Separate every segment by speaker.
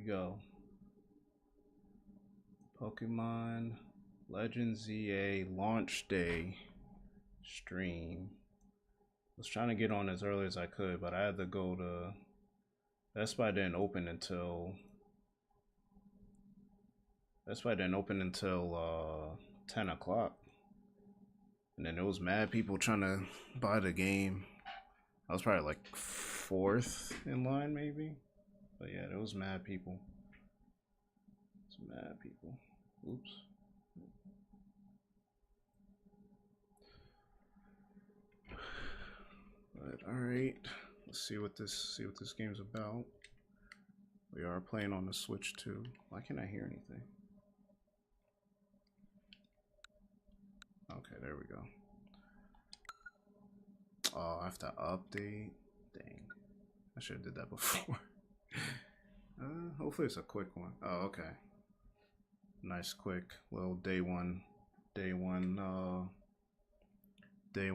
Speaker 1: go. Pokemon Legends ZA launch day stream. I was trying to get on as early as I could, but I had to go to Best Buy didn't open until 10 o'clock. And then there was mad people trying to buy the game. I was probably like 4th in line maybe. But yeah, there was mad people. It's mad people. Oops. But alright. Let's see what this game's about. We are playing on the Switch too. Why can't I hear anything? Okay, there we go. Oh, I have to update. Dang. I should have did that before. Hopefully it's a quick one. Oh, okay. Nice quick little day one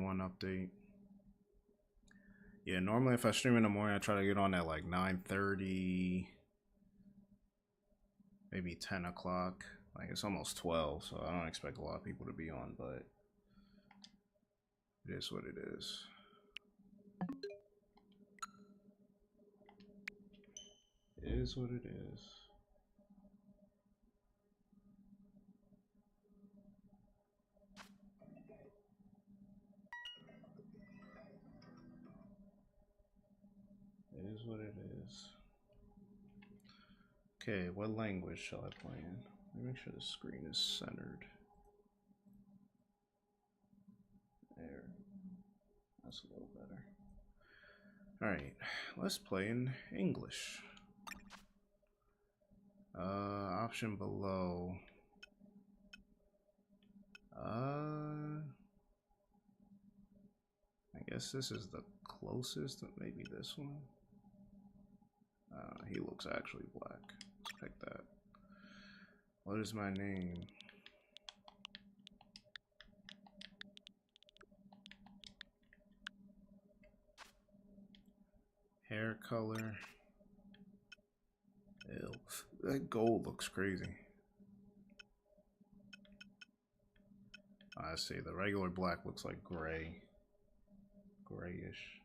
Speaker 1: update. Yeah, normally if I stream in the morning I try to get on at like 9:30, maybe 10 o'clock. Like it's almost 12, so I don't expect a lot of people to be on, but it is what it is. It is what it is. It is what it is. Okay, what language shall I play in? Let me make sure the screen is centered. There. That's a little better. Alright, let's play in English. Option below. I guess this is the closest, maybe this one. He looks actually black. Let's pick that. What is my name? Hair color. Ew. That gold looks crazy. I see. The regular black looks like gray. Grayish.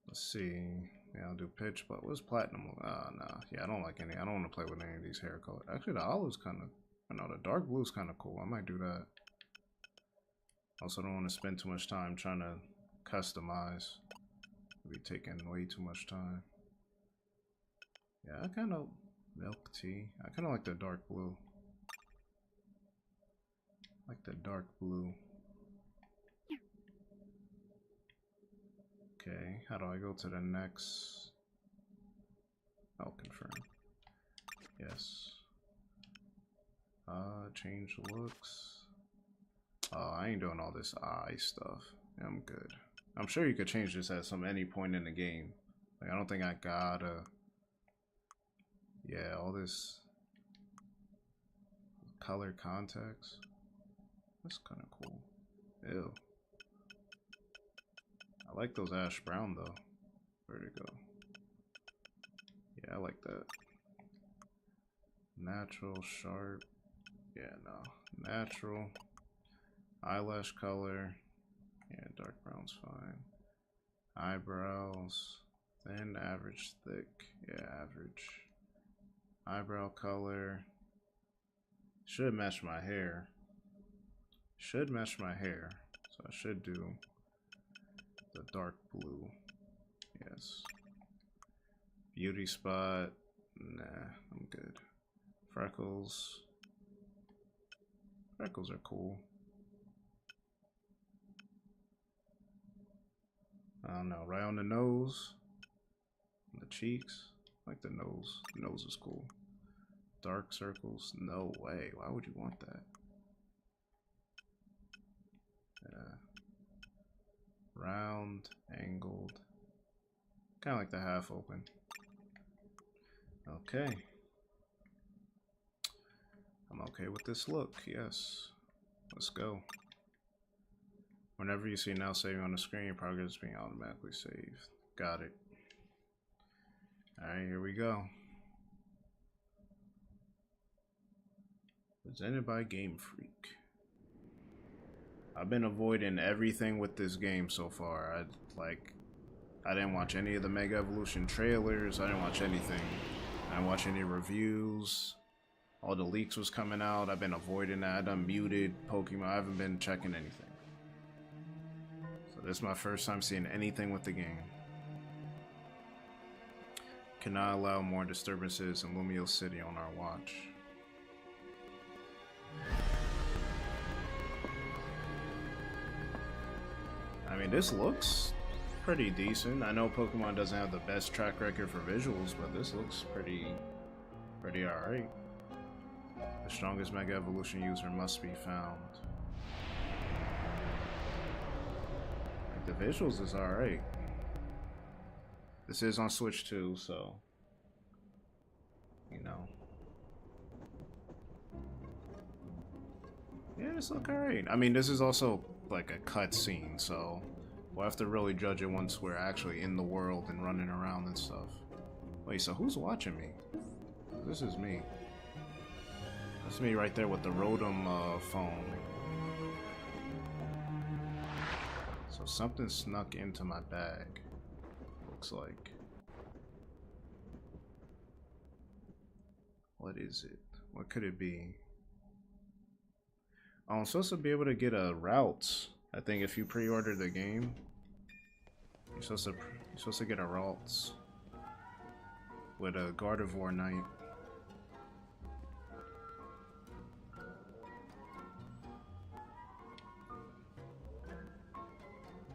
Speaker 1: Let's see. Yeah, I'll do pitch, but what's platinum? Nah. Yeah, I don't like any. I don't want to play with any of these hair colors. Actually, the olive's kind of. I know the dark blue's kind of cool. I might do that. Also, don't want to spend too much time trying to customize. It'll be taking way too much time. Yeah, I kind of milk tea. I kind of like the dark blue. Like the dark blue. Okay, how do I go to the next? I'll confirm. Yes. Change looks. Oh, I ain't doing all this eye stuff. Yeah, I'm good. I'm sure you could change this at any point in the game. Like, I don't think I gotta. Yeah, all this color context. That's kind of cool. Ew. I like those ash brown though. Where'd it go? Yeah, I like that. Natural, sharp. Yeah, no. Natural. Eyelash color. Yeah, dark brown's fine. Eyebrows. Thin, average, thick. Yeah, average. Eyebrow color. Should match my hair. Should match my hair. So I should do the dark blue. Yes. Beauty spot. Nah, I'm good. Freckles. Freckles are cool. I don't know. Right on the nose. On the cheeks. I like the nose. The nose is cool. Dark circles. No way. Why would you want that? Yeah. Round, angled. Kind of like the half open. Okay. I'm okay with this look, yes. Let's go. Whenever you see now saving on the screen, progress is being automatically saved. Got it. Alright, here we go. Presented by Game Freak. I've been avoiding everything with this game so far. I didn't watch any of the Mega Evolution trailers. I didn't watch anything. I didn't watch any reviews. All the leaks was coming out. I've been avoiding that. I done muted Pokemon. I haven't been checking anything. So this is my first time seeing anything with the game. Cannot allow more disturbances in Lumio City on our watch. I mean, this looks pretty decent. I know Pokemon doesn't have the best track record for visuals, but this looks pretty alright. The strongest Mega Evolution user must be found. Like, the visuals is alright. This is on Switch too, so you know. Yeah, this look alright. I mean, this is also like a cutscene, so we'll have to really judge it once we're actually in the world and running around and stuff. Wait, so who's watching me? This is me. That's me right there with the Rotom phone. So something snuck into my bag. Looks like. What is it? What could it be? Oh, I'm supposed to be able to get a routes. I think if you pre-order the game, you're supposed to get a routes with a Gardevoir Knight.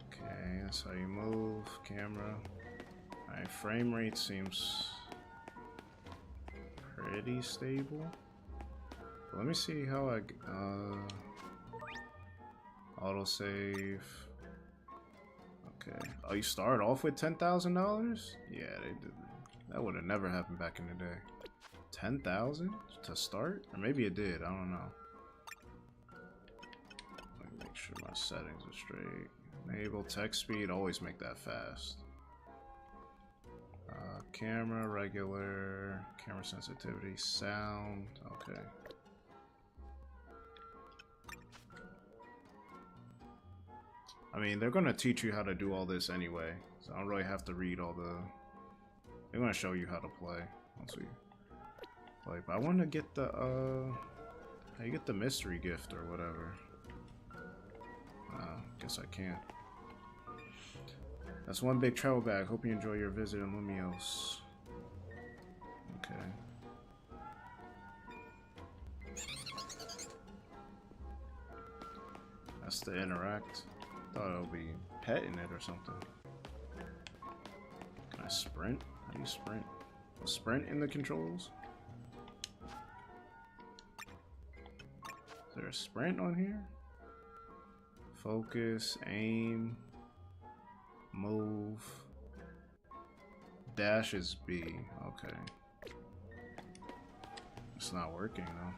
Speaker 1: Okay, that's how you move. Camera. Alright, frame rate seems pretty stable. Let me see how I autosave. Okay. Oh, you start off with $10,000? Yeah, they did. That would have never happened back in the day. 10,000 to start? Or maybe it did. I don't know. Let me make sure my settings are straight. Enable text speed. Always make that fast. Camera, regular. Camera sensitivity, sound. Okay. I mean, they're gonna teach you how to do all this anyway, so I don't really have to read all the... They're gonna show you how to play once we play. But I want to get the, how you get the mystery gift or whatever. Guess I can't. That's one big travel bag. Hope you enjoy your visit in Lumios. Okay. That's the interact. Thought it would be petting it or something. Can I sprint? How do you sprint? A sprint in the controls? Is there a sprint on here? Focus, aim, move. Dash is B. Okay. It's not working though.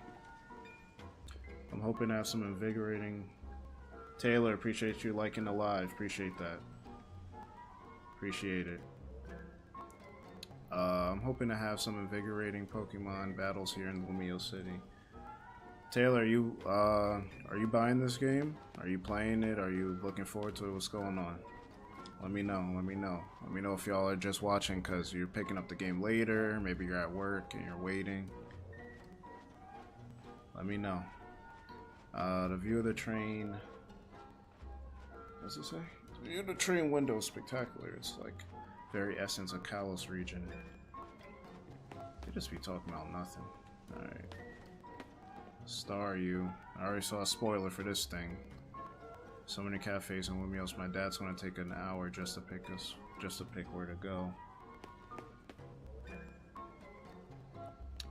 Speaker 1: I'm hoping to have some invigorating... Taylor, appreciate you liking the live. Appreciate that. Appreciate it. I'm hoping to have some invigorating Pokemon battles here in Lumio City. Taylor, are you buying this game? Are you playing it? Are you looking forward to it? What's going on? Let me know. Let me know. Let me know if y'all are just watching because you're picking up the game later. Maybe you're at work and you're waiting. Let me know. The view of the train. What's it say? The view of the train window is spectacular. It's like very essence of Kalos region. They just be talking about nothing. Alright. Star you. I already saw a spoiler for this thing. So many cafes and Lumios. My dad's gonna take an hour just to pick where to go.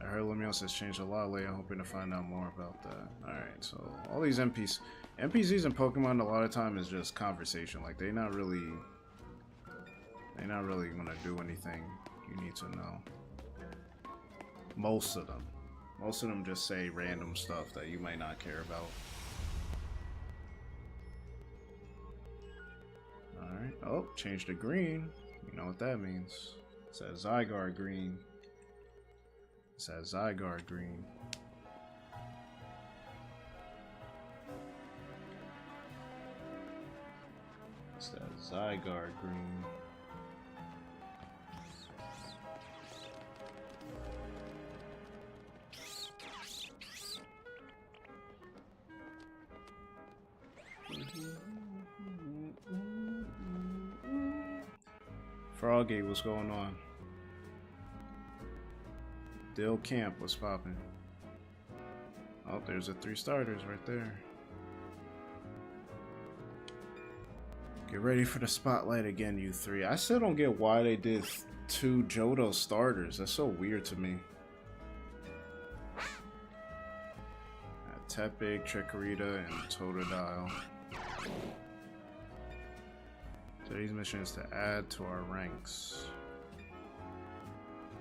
Speaker 1: I heard Lumios has changed a lot lately. I'm hoping to find out more about that. Alright, so all these NPCs in Pokemon a lot of time is just conversation. Like they're not really gonna do anything you need to know. Most of them. Most of them just say random stuff that you might not care about. Alright. Oh, change to green. You know what that means. It says Zygarde green. It says Zygarde green. It says Zygarde green. Froggy, what's going on? Dill Camp, what's poppin'? Oh, there's the 3 starters right there. Get ready for the spotlight again, you 3. I still don't get why they did 2 Johto starters. That's so weird to me. Tepig, Chikorita, and Totodile. Today's mission is to add to our ranks.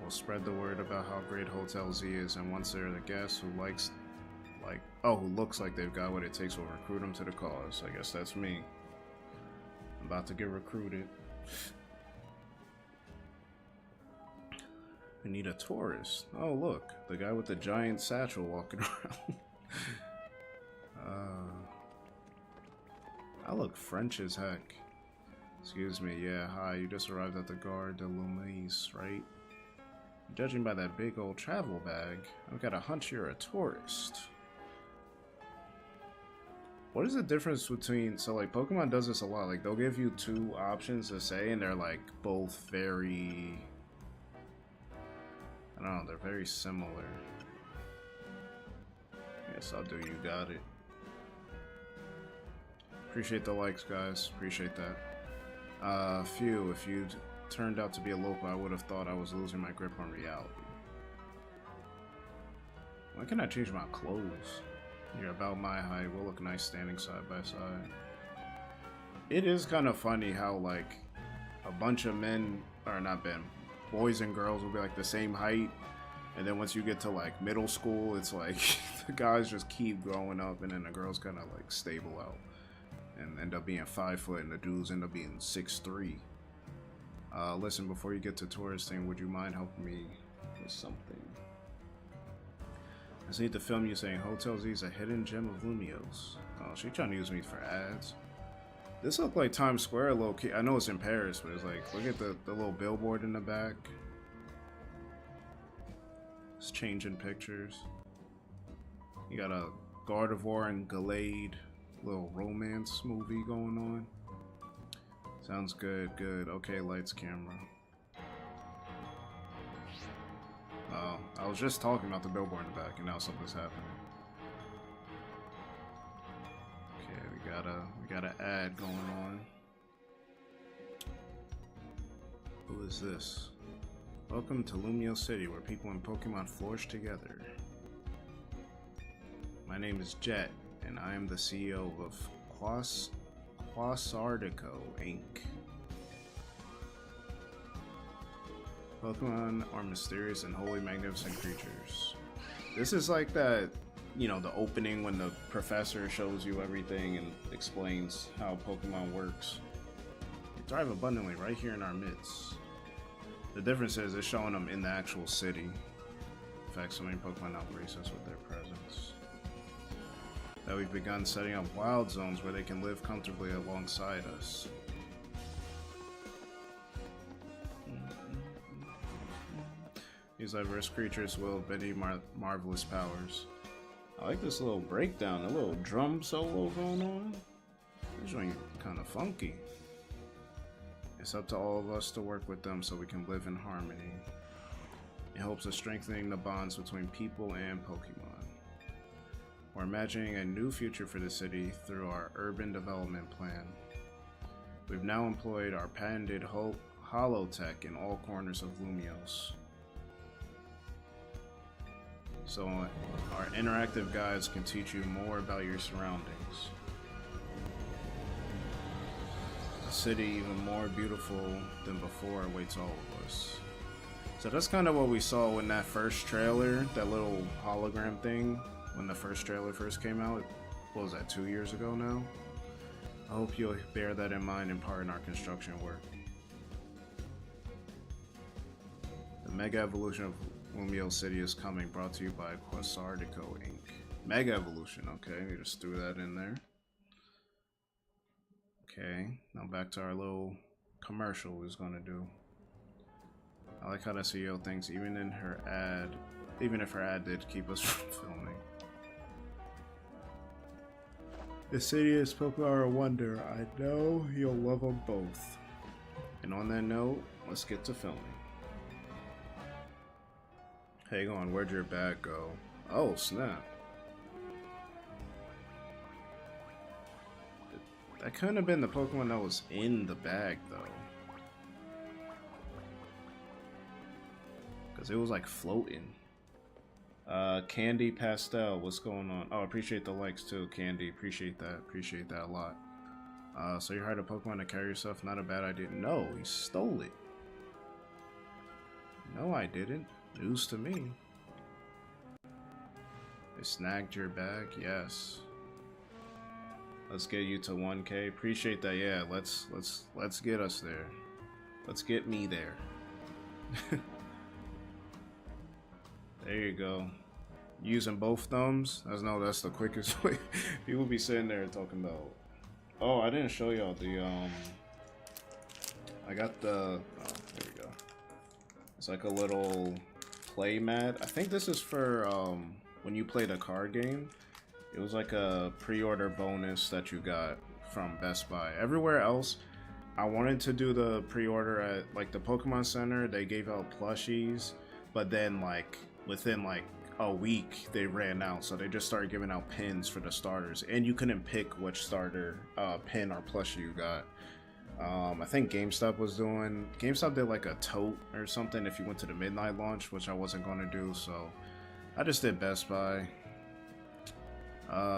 Speaker 1: We'll spread the word about how great Hotel Z is, and once they're the guest who who looks like they've got what it takes, we'll recruit them to the cause. I guess that's me. I'm about to get recruited. We need a tourist. Oh look, the guy with the giant satchel walking around. I look French as heck. Excuse me, yeah, hi, you just arrived at the Gare de Lune, right? Judging by that big old travel bag, I've got a hunch you're a tourist. What is the difference between, so like Pokemon does this a lot, like they'll give you 2 options to say and they're like both very, I don't know, they're very similar. Yes, I'll do, you got it. Appreciate the likes, guys, appreciate that. Phew, if you'd turned out to be a local, I would have thought I was losing my grip on reality. Why can't I change my clothes? You're about my height, we'll look nice standing side by side. It is kind of funny how like a bunch of men, or not men, boys and girls will be like the same height, and then once you get to like middle school, it's like the guys just keep growing up and then the girls kind of like stable out and end up being 5 foot and the dudes end up being 6'3". Listen, before you get to touristing, would you mind helping me with something? I just need to film you saying Hotel Z is a hidden gem of Lumiose. Oh, she trying to use me for ads. This looked like Times Square, low key. I know it's in Paris, but it's like, look at the little billboard in the back. It's changing pictures. You got a Gardevoir and Gallade little romance movie going on. Sounds good, good. Okay, lights, camera. Oh, I was just talking about the billboard in the back, and now something's happening. Okay, we got an ad going on. Who is this? Welcome to Lumio City, where people and Pokemon flourish together. My name is Jet, and I am the CEO of Quasardico, Inc. Pokemon are mysterious and wholly magnificent creatures. This is like that, you know, the opening when the professor shows you everything and explains how Pokemon works. They thrive abundantly right here in our midst. The difference is it's showing them in the actual city. In fact, so many Pokemon now grace us with their presence that we've begun setting up wild zones where they can live comfortably alongside us. These diverse creatures will have many marvelous powers. I like this little breakdown, a little drum solo going on. This joint kind of funky. It's up to all of us to work with them so we can live in harmony. It helps us strengthening the bonds between people and Pokemon. We're imagining a new future for the city through our urban development plan. We've now employed our patented holotech in all corners of Lumiose. So our interactive guides can teach you more about your surroundings. A city even more beautiful than before awaits all of us. So that's kind of what we saw in that first trailer, that little hologram thing, when the first trailer first came out. What was that, 2 years ago now? I hope you'll bear that in mind and part in our construction work. Mega Evolution of Lumio City is coming, brought to you by Quasardico Inc. Mega Evolution, okay, we just threw that in there. Okay, now back to our little commercial we was gonna do. I like how the CEO thinks even if her ad did keep us from filming. The city is Pokemon are a wonder. I know you'll love them both. And on that note, let's get to filming. Hang on, where'd your bag go? Oh, snap. That couldn't have been the Pokemon that was in the bag, though. Because it was like floating. Candy Pastel, what's going on? Oh, I appreciate the likes too, Candy. Appreciate that a lot. So you hired a Pokemon to carry yourself? Not a bad idea. No, he stole it. No, I didn't. News to me. They snagged your bag? Yes. Let's get you to 1K. Appreciate that. Yeah, let's get us there. Let's get me there. There you go. Using both thumbs? That's the quickest way. People be sitting there talking about. Oh, I didn't show y'all the I got the. Oh, there we go. It's like a little play mat. I think this is for when you play the card game. It was like a pre-order bonus that you got from Best Buy. Everywhere else, I wanted to do the pre-order at like the Pokemon Center. They gave out plushies, but then like within like a week they ran out, so they just started giving out pins for the starters, and you couldn't pick which starter pin or plushie you got. I think GameStop did like a tote or something if you went to the midnight launch, which I wasn't going to do, so I just did Best Buy.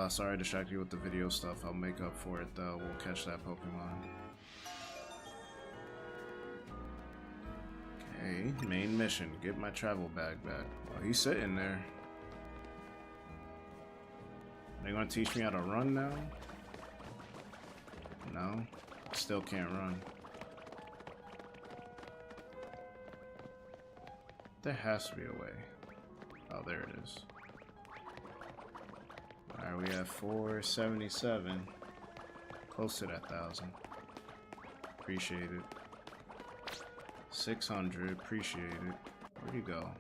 Speaker 1: Sorry I distracted you with the video stuff. I'll make up for it though. We'll catch that Pokemon. Okay, main mission. Get my travel bag back. Well, he's sitting there. Are they gonna teach me how to run now? No. Still can't run. There has to be a way. Oh, there it is. Alright, we have 477. Close to that 1,000. Appreciate it. 600. Appreciate it. Where'd he go?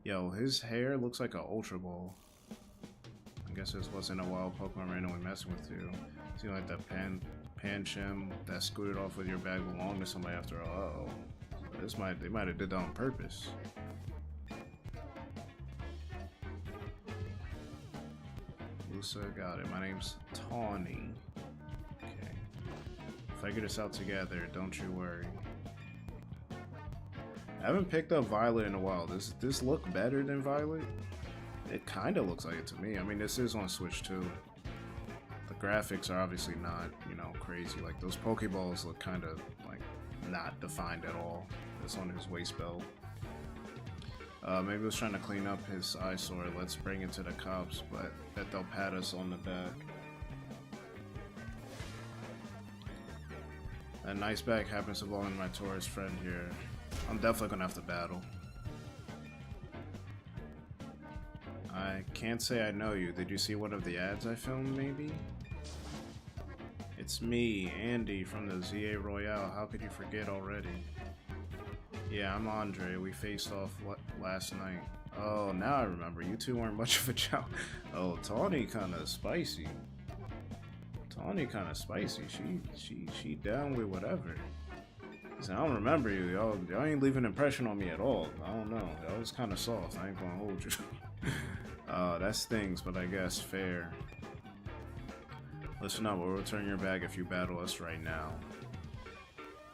Speaker 1: Yo, his hair looks like an Ultra Ball. I guess this wasn't a wild Pokemon randomly messing with you. Seems like that Pancham that scooted off with your bag belonged to somebody after all. Uh-oh. They might have did that on purpose. Lusa, got it. My name's Tawny. Okay. Figure this out together, don't you worry. I haven't picked up Violet in a while. Does this look better than Violet? It kind of looks like it to me. I mean, this is on Switch too. The graphics are obviously not, you know, crazy. Like those Pokeballs look kind of like not defined at all. It's on his waist belt. Maybe he was trying to clean up his eyesore. Let's bring it to the cops, but that they'll pat us on the back. A nice bag happens to belong to my tourist friend here. I'm definitely gonna have to battle. I can't say I know you. Did you see one of the ads I filmed, maybe? It's me, Andy, from the ZA Royale. How could you forget already? Yeah, I'm Andre. We faced off last night. Oh, now I remember. You two weren't much of a chow. Oh, Tawny kind of spicy. Tawny kind of spicy. She down with whatever. I don't remember you. Y'all ain't leaving an impression on me at all. I don't know. That was kind of soft. I ain't gonna hold you. That stings, but I guess fair. Listen up. We'll return your bag if you battle us right now.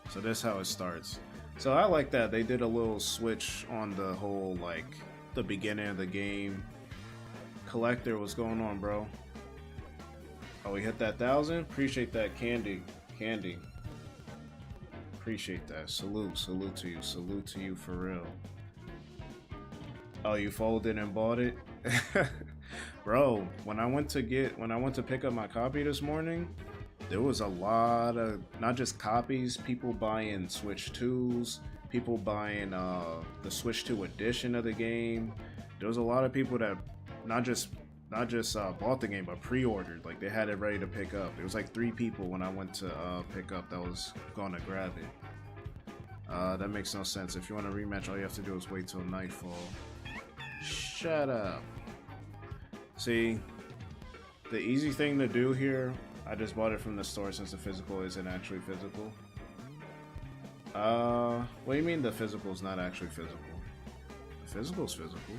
Speaker 1: So this is how it starts. So I like that they did a little switch on the whole, like, the beginning of the game. Collector, what's going on, bro? Oh, we hit that 1,000? Appreciate that, Candy. Appreciate that. Salute to you. Salute to you for real. Oh, you folded and bought it? Bro, when I went to pick up my copy this morning, there was a lot of not just copies, people buying Switch 2s, people buying the Switch 2 edition of the game. There was a lot of people that not just bought the game, but pre-ordered. Like, they had it ready to pick up. There was like 3 people when I went to pick up that was gonna grab it. That makes no sense. If you want a rematch, all you have to do is wait till nightfall. Shut up. See, the easy thing to do here, I just bought it from the store since the physical isn't actually physical. What do you mean the physical is not actually physical? The physical's physical.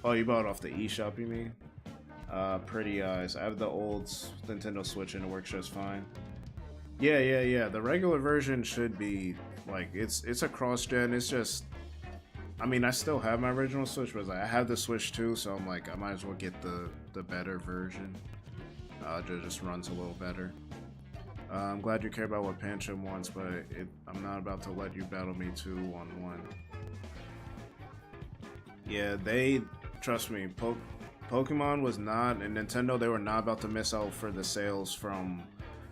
Speaker 1: Oh, you bought it off the eShop, you mean? Pretty eyes. I have the old Nintendo Switch and it works just fine. Yeah. The regular version should be like it's a cross-gen. It's just, I mean, I still have my original Switch, but I have the Switch too, so I'm like, I might as well get the better version. It just runs a little better. I'm glad you care about what Pancham wants, but I'm not about to let you battle me 2-on-1. Yeah, trust me, Pokemon was not, and Nintendo, they were not about to miss out for the sales from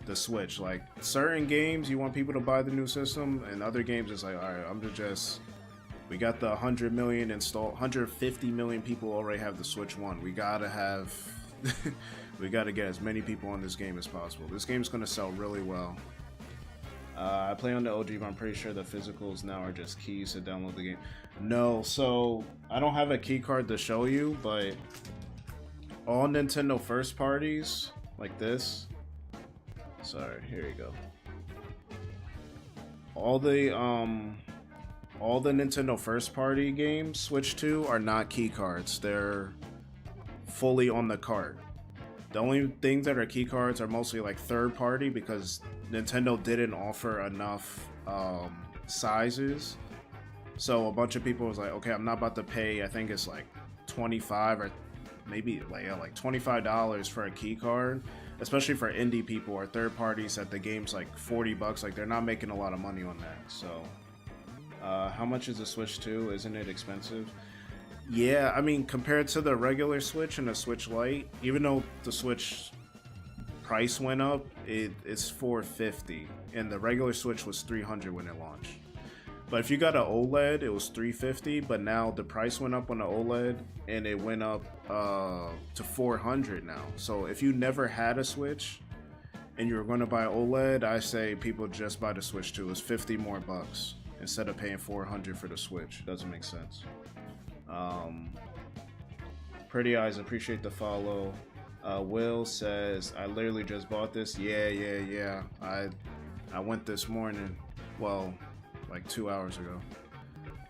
Speaker 1: the Switch. Like, certain games, you want people to buy the new system, and other games, it's like, alright, we got the 100 million installed, 150 million people already have the Switch 1. We gotta have, we gotta get as many people on this game as possible. This game's gonna sell really well. I play on the OG, but I'm pretty sure the physicals now are just keys to download the game. No, so I don't have a key card to show you, but all Nintendo first parties, like this. Sorry, here you go. All the Nintendo first party games, Switch 2, are not key cards. They're fully on the cart. The only things that are key cards are mostly like third party because Nintendo didn't offer enough sizes. So a bunch of people was like, okay, I'm not about to pay, I think it's like 25 or maybe like $25 for a key card, especially for indie people or third parties that the game's like $40. Like, they're not making a lot of money on that. So how much is the Switch 2? Isn't it expensive? Yeah, I mean, compared to the regular Switch and the Switch Lite, even though the Switch price went up, it's $450, and the regular Switch was $300 when it launched. But if you got an OLED, it was $350, but now the price went up on the OLED, and it went up to $400 now. So if you never had a Switch, and you're going to buy OLED, I say people just buy the Switch 2. It's 50 more bucks instead of paying $400 for the Switch. Doesn't make sense. Pretty Eyes, appreciate the follow. Will says, I literally just bought this. Yeah. I went this morning. Well, like 2 hours ago.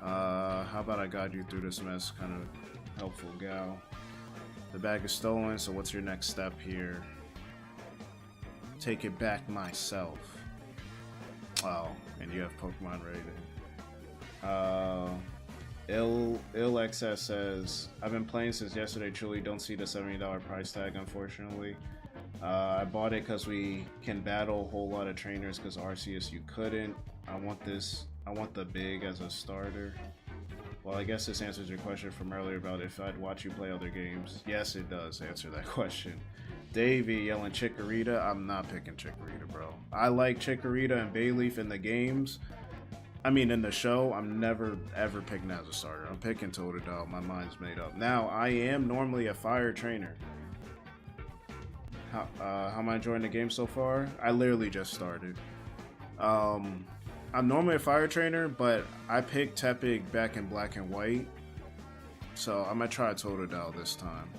Speaker 1: How about I guide you through this mess? Kind of helpful gal. The bag is stolen, so what's your next step here? Take it back myself. Oh, and you have Pokemon rated. IllXS says, I've been playing since yesterday, truly don't see the $70 price tag, unfortunately. I bought it because we can battle a whole lot of trainers, because RCS you couldn't. I want the big as a starter. Well, I guess this answers your question from earlier about if I'd watch you play other games. Yes, it does answer that question. Davey yelling Chikorita. I'm not picking Chikorita, bro. I like Chikorita and Bayleaf in the games. I mean, in the show, I'm never ever picking as a starter. I'm picking Totodile. My mind's made up. Now, I am normally a fire trainer. How am I enjoying the game so far? I literally just started. I'm normally a fire trainer, but I picked Tepig back in black and white. So I'm gonna try Totodile this time.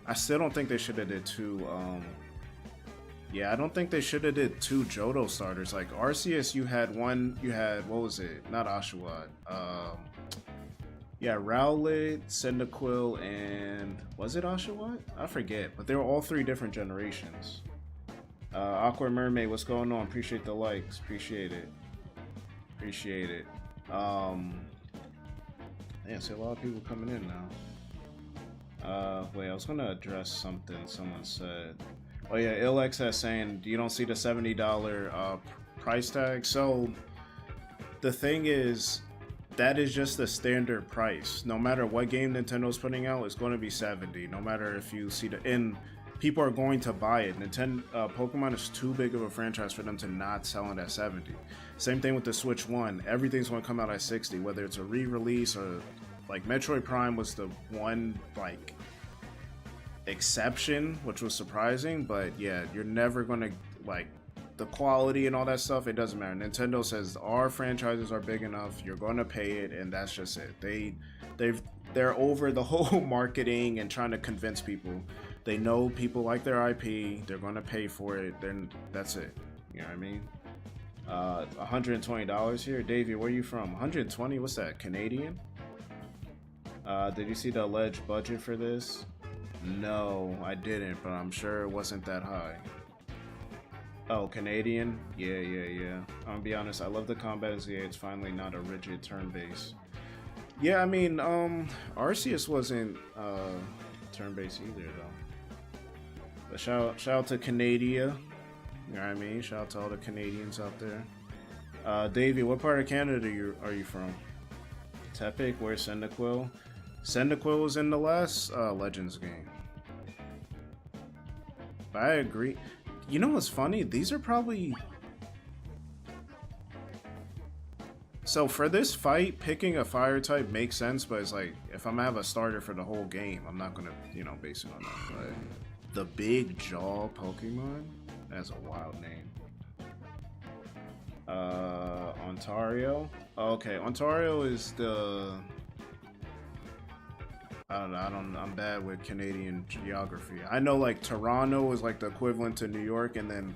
Speaker 1: I still don't think they should have did two. Yeah, I don't think they should have did two Johto starters. Like RCS, you had what was it? Not Oshawott. Yeah, Rowlet, Cyndaquil, and was it Oshawott? I forget, but they were all 3 different generations. Aqua Mermaid, what's going on? Appreciate the likes. Appreciate it. Yeah, see a lot of people coming in now. Wait, I was gonna address something someone said. Oh yeah, IllXS saying you don't see the $70 price tag. So the thing is, that is just the standard price. No matter what game Nintendo's putting out, it's going to be $70. No matter if you see people are going to buy it. Pokemon is too big of a franchise for them to not sell it at 70. Same thing with the Switch 1. Everything's going to come out at 60, whether it's a re-release or like Metroid Prime was the one like exception, which was surprising. But yeah, you're never going to like the quality and all that stuff. It doesn't matter. Nintendo says our franchises are big enough. You're going to pay it, and that's just it. They're over the whole marketing and trying to convince people. They know people like their IP. They're going to pay for it. Then that's it. You know what I mean? $120 here. Davey, where are you from? 120? What's that? Canadian? Did you see the alleged budget for this? No, I didn't, but I'm sure it wasn't that high. Oh, Canadian? Yeah. I'm gonna be honest, I love the combat as it's finally not a rigid turn-based. Yeah, I mean, Arceus wasn't turn-based either, though. But shout out to Canada. You know what I mean? Shout out to all the Canadians out there. Davey, what part of Canada are you from? Tepic, where's Cyndaquil? Cyndaquil was in the last Legends game. But I agree. You know what's funny? These are probably... So for this fight, picking a fire type makes sense, but it's like, if I'm gonna have a starter for the whole game, I'm not gonna, base it on that. But the Big Jaw Pokemon? That's a wild name. Ontario? Okay, Ontario is the... I'm bad with Canadian geography. I know like Toronto is like the equivalent to New York, and then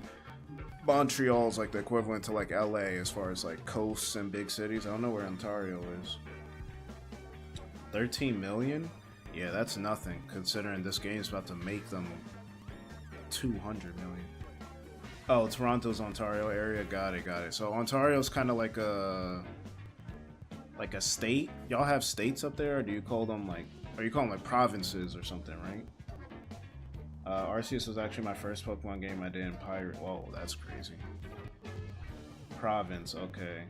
Speaker 1: Montreal is like the equivalent to like LA as far as like coasts and big cities. I don't know where Ontario is. 13 million? Yeah, that's nothing considering this game is about to make them 200 million. Oh, Toronto's Ontario area. Got it. So Ontario's kind of like a state. Y'all have states up there, or do you call them like? Or you call them like provinces or something, right? Arceus was actually my first Pokemon game I did in Pirate. Whoa, that's crazy. Province, okay.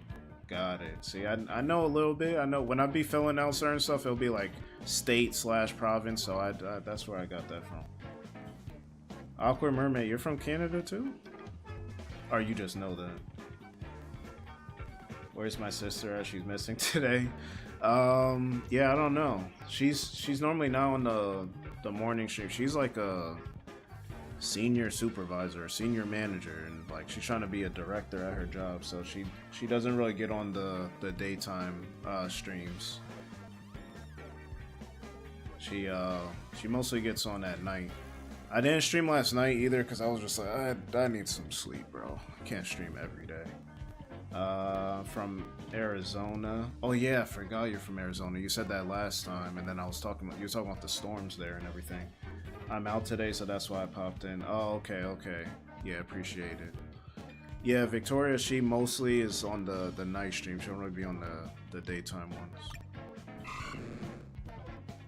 Speaker 1: Got it. See, I know a little bit. I know when I be filling out certain stuff, it'll be like state/province, so I that's where I got that from. Aqua Mermaid, you're from Canada too? Or you just know that? Where's my sister at? She's missing today. Yeah, I don't know. She's normally not on the morning stream. She's like a senior supervisor, senior manager, and like she's trying to be a director at her job, so she doesn't really get on the daytime streams. She mostly gets on at night. I didn't stream last night either because I was just like I need some sleep, bro. I can't stream every day. From Arizona. Oh yeah, I forgot you're from Arizona. You said that last time, and then you were talking about the storms there and everything. I'm out today, so that's why I popped in. Oh, okay. Yeah, appreciate it. Yeah, Victoria, she mostly is on the night stream. She don't really be on the daytime ones.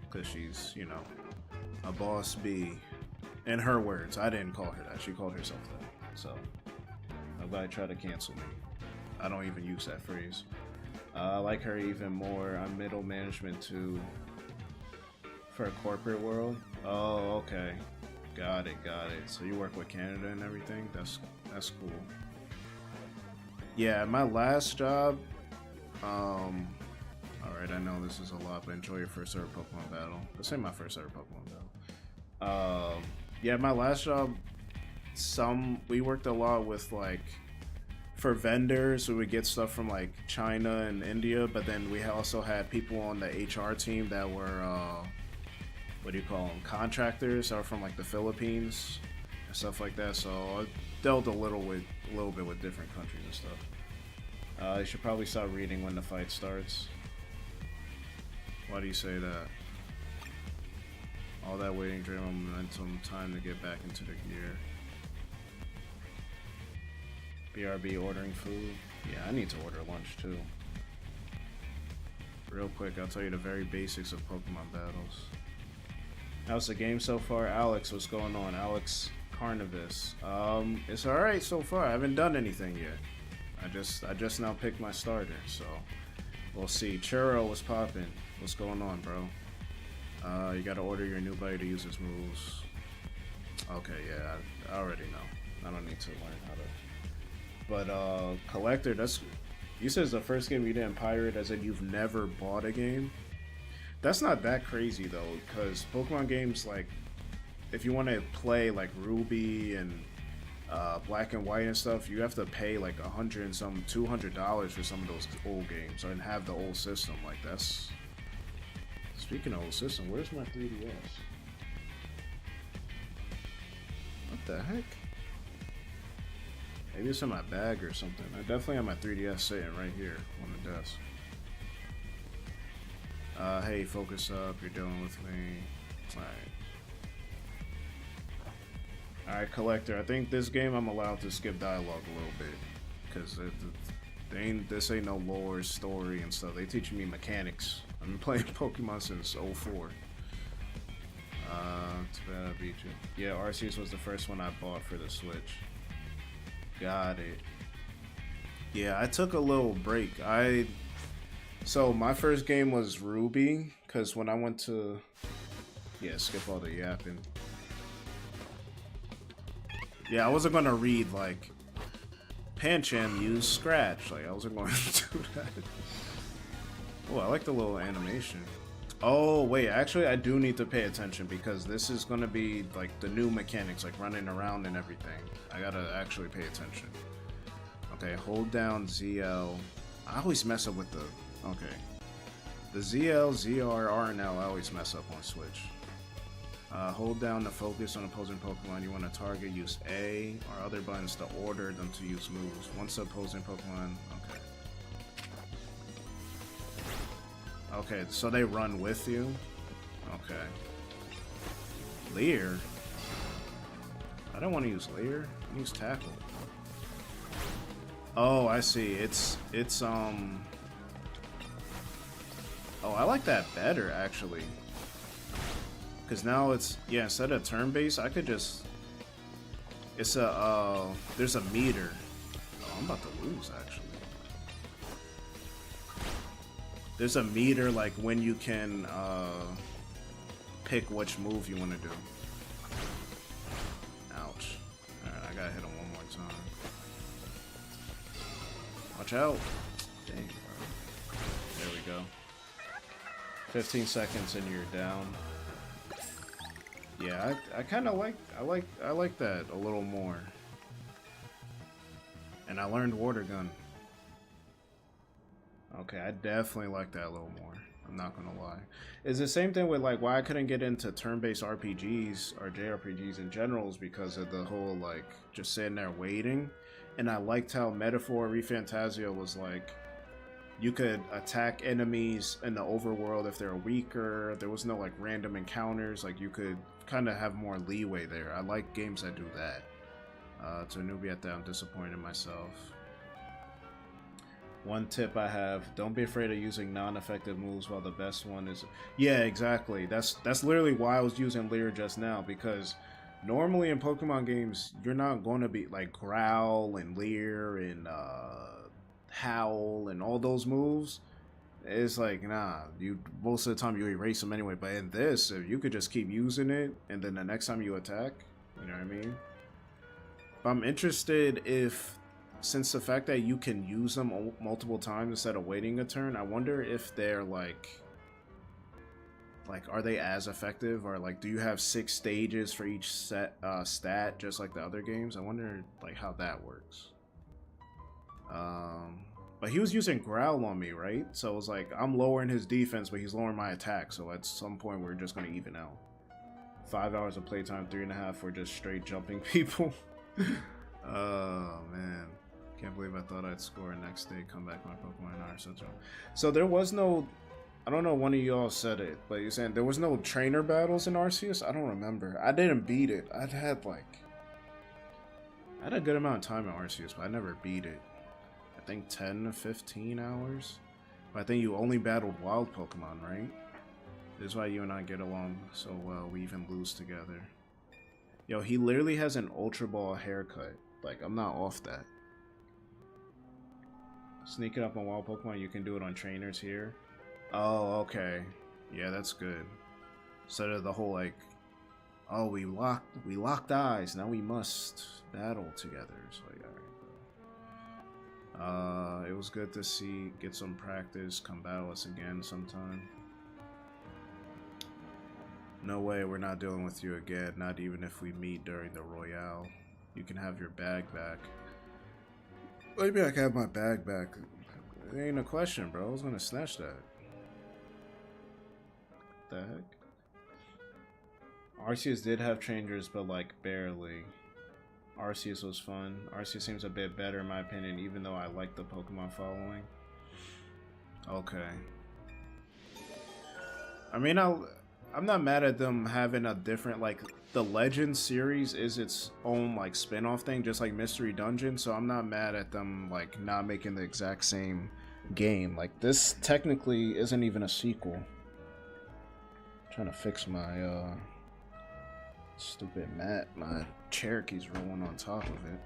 Speaker 1: Because she's, a boss bee. In her words, I didn't call her that. She called herself that. So, nobody try to cancel me. I don't even use that phrase. I like her even more. I'm middle management too. For a corporate world? Oh, okay. Got it. So you work with Canada and everything? That's cool. Yeah, my last job, alright, I know this is a lot, but enjoy your first ever Pokemon battle. This ain't my first ever Pokemon battle. Yeah, my last job, we worked a lot with like, for vendors, we would get stuff from like China and India, but then we also had people on the HR team that were, what do you call them, contractors that were from like the Philippines and stuff like that. So I dealt a little bit with different countries and stuff. You should probably start reading when the fight starts. Why do you say that? All that waiting drained momentum, time to get back into the gear. BRB ordering food. Yeah, I need to order lunch too. Real quick, I'll tell you the very basics of Pokemon battles. How's the game so far? Alex, what's going on? Alex Carnivis. It's alright so far. I haven't done anything yet. I just now picked my starter, so we'll see. Churro, what's poppin'? What's going on, bro? You gotta order your new buddy to use his moves. Okay, yeah, I already know. I don't need to learn how to. But collector, that's you said it's the first game you didn't pirate, as in you've never bought a game. That's not that crazy though, because Pokemon games like if you want to play like Ruby and Black and White and stuff, you have to pay like $100 and some $200 for some of those old games and have the old system. Like that's. Speaking of old system, where's my 3DS? What the heck? Maybe it's in my bag or something. I definitely have my 3DS sitting right here on the desk. Hey, focus up. You're dealing with me. Alright. Alright, collector. I think this game I'm allowed to skip dialogue a little bit. Because this ain't no lore, story, and stuff. They teaching me mechanics. I've been playing Pokemon since '04. Too bad I beat you. Yeah, Arceus was the first one I bought for the Switch. Got it. Yeah, I took a little break. So my first game was Ruby, because when I went to... Yeah, skip all the yapping. Yeah, I wasn't going to read, like, Pancham used Scratch. Like, I wasn't going to do that. Oh, I like the little animation. Oh, wait, actually, I do need to pay attention, because this is going to be, like, the new mechanics, like running around and everything. I gotta actually pay attention. Okay, hold down ZL. I always mess up with the... Okay. The ZL, ZR, R, and L, I always mess up on Switch. Hold down to focus on opposing Pokemon you want to target. Use A or other buttons to order them to use moves. Once the opposing Pokemon... Okay. Okay, so they run with you? Okay. Leer? I don't want to use Leer. Use Tackle. Oh, I see. It's Oh, I like that better, actually. Because now it's... Yeah, instead of turn-based, I could just... It's a, there's a meter. Oh, I'm about to lose, actually. There's a meter, like, when you can, pick which move you want to do. Ouch. Alright, I gotta hit him one more time. Watch out. Dang, bro. There we go. 15 seconds and you're down. Yeah, I kind of like I like that a little more. And I learned Water Gun. Okay, I definitely like that a little more. I'm not gonna lie. It's the same thing with like why I couldn't get into turn-based RPGs or JRPGs in general is because of the whole like just sitting there waiting. And I liked how Metaphor ReFantazio was like you could attack enemies in the overworld if they're weaker. There was no like random encounters. Like you could kind of have more leeway there. I like games that do that. To a newbie at that, I'm disappointed in myself. One tip I have, don't be afraid of using non-effective moves while the best one is... Yeah, exactly. That's literally why I was using Leer just now, because normally in Pokemon games, you're not going to be like Growl and Leer and Howl and all those moves. It's like, nah, you most of the time you erase them anyway, but in this, if you could just keep using it, and then the next time you attack, you know what I mean? But I'm interested if... Since the fact that you can use them multiple times instead of waiting a turn, I wonder if they're like, are they as effective, or like, do you have 6 stages for each stat, just like the other games? I wonder like how that works. But he was using Growl on me, right? So it was like I'm lowering his defense, but he's lowering my attack. So at some point we're just gonna even out. 5 hours of playtime, 3.5 for just straight jumping people. Oh man. Can't believe I thought I'd score next day, come back my Pokemon are such a... So there was no... I don't know, one of y'all said it, but you're saying there was no trainer battles in Arceus? I don't remember. I didn't beat it. I had a good amount of time in Arceus, but I never beat it. I think 10 to 15 hours? But I think you only battled wild Pokemon, right? This is why you and I get along so well. We even lose together. Yo, he literally has an Ultra Ball haircut. Like, I'm not off that. Sneak it up on wild Pokemon, you can do it on trainers here. Oh, okay. Yeah, that's good. Instead of the whole, like... Oh, we locked eyes. Now we must battle together. It's like, all right, bro. It was good to get some practice. Come battle us again sometime. No way, we're not dealing with you again. Not even if we meet during the Royale. You can have your bag back. Maybe I can have my bag back. It ain't a question, bro. I was gonna snatch that. The heck? Arceus did have changers, but like barely. Arceus was fun. Arceus seems a bit better in my opinion, even though I like the Pokemon following. Okay. I mean, I'm not mad at them having a different, like, the Legends series is its own, like, spin-off thing, just like Mystery Dungeon, so I'm not mad at them, like, not making the exact same game. Like, this technically isn't even a sequel. I'm trying to fix my, stupid mat. My Cherokee's rolling on top of it.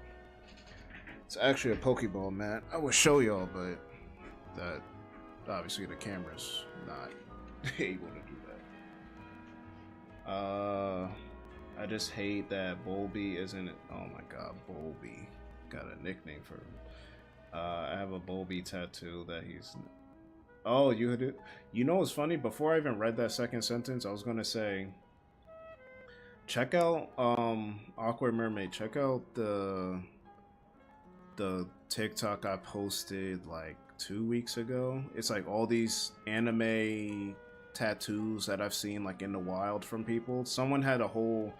Speaker 1: It's actually a Pokeball mat. I would show y'all, but that, obviously the camera's not able to do that. I just hate that Bulby isn't. Oh my god, Bulby got a nickname for him. I have a Bulby tattoo that he's. Oh, you had it. You know what's funny? Before I even read that second sentence, I was gonna say, check out Awkward Mermaid. Check out the TikTok I posted like 2 weeks ago. It's like all these anime tattoos that I've seen like in the wild from people. Someone had a whole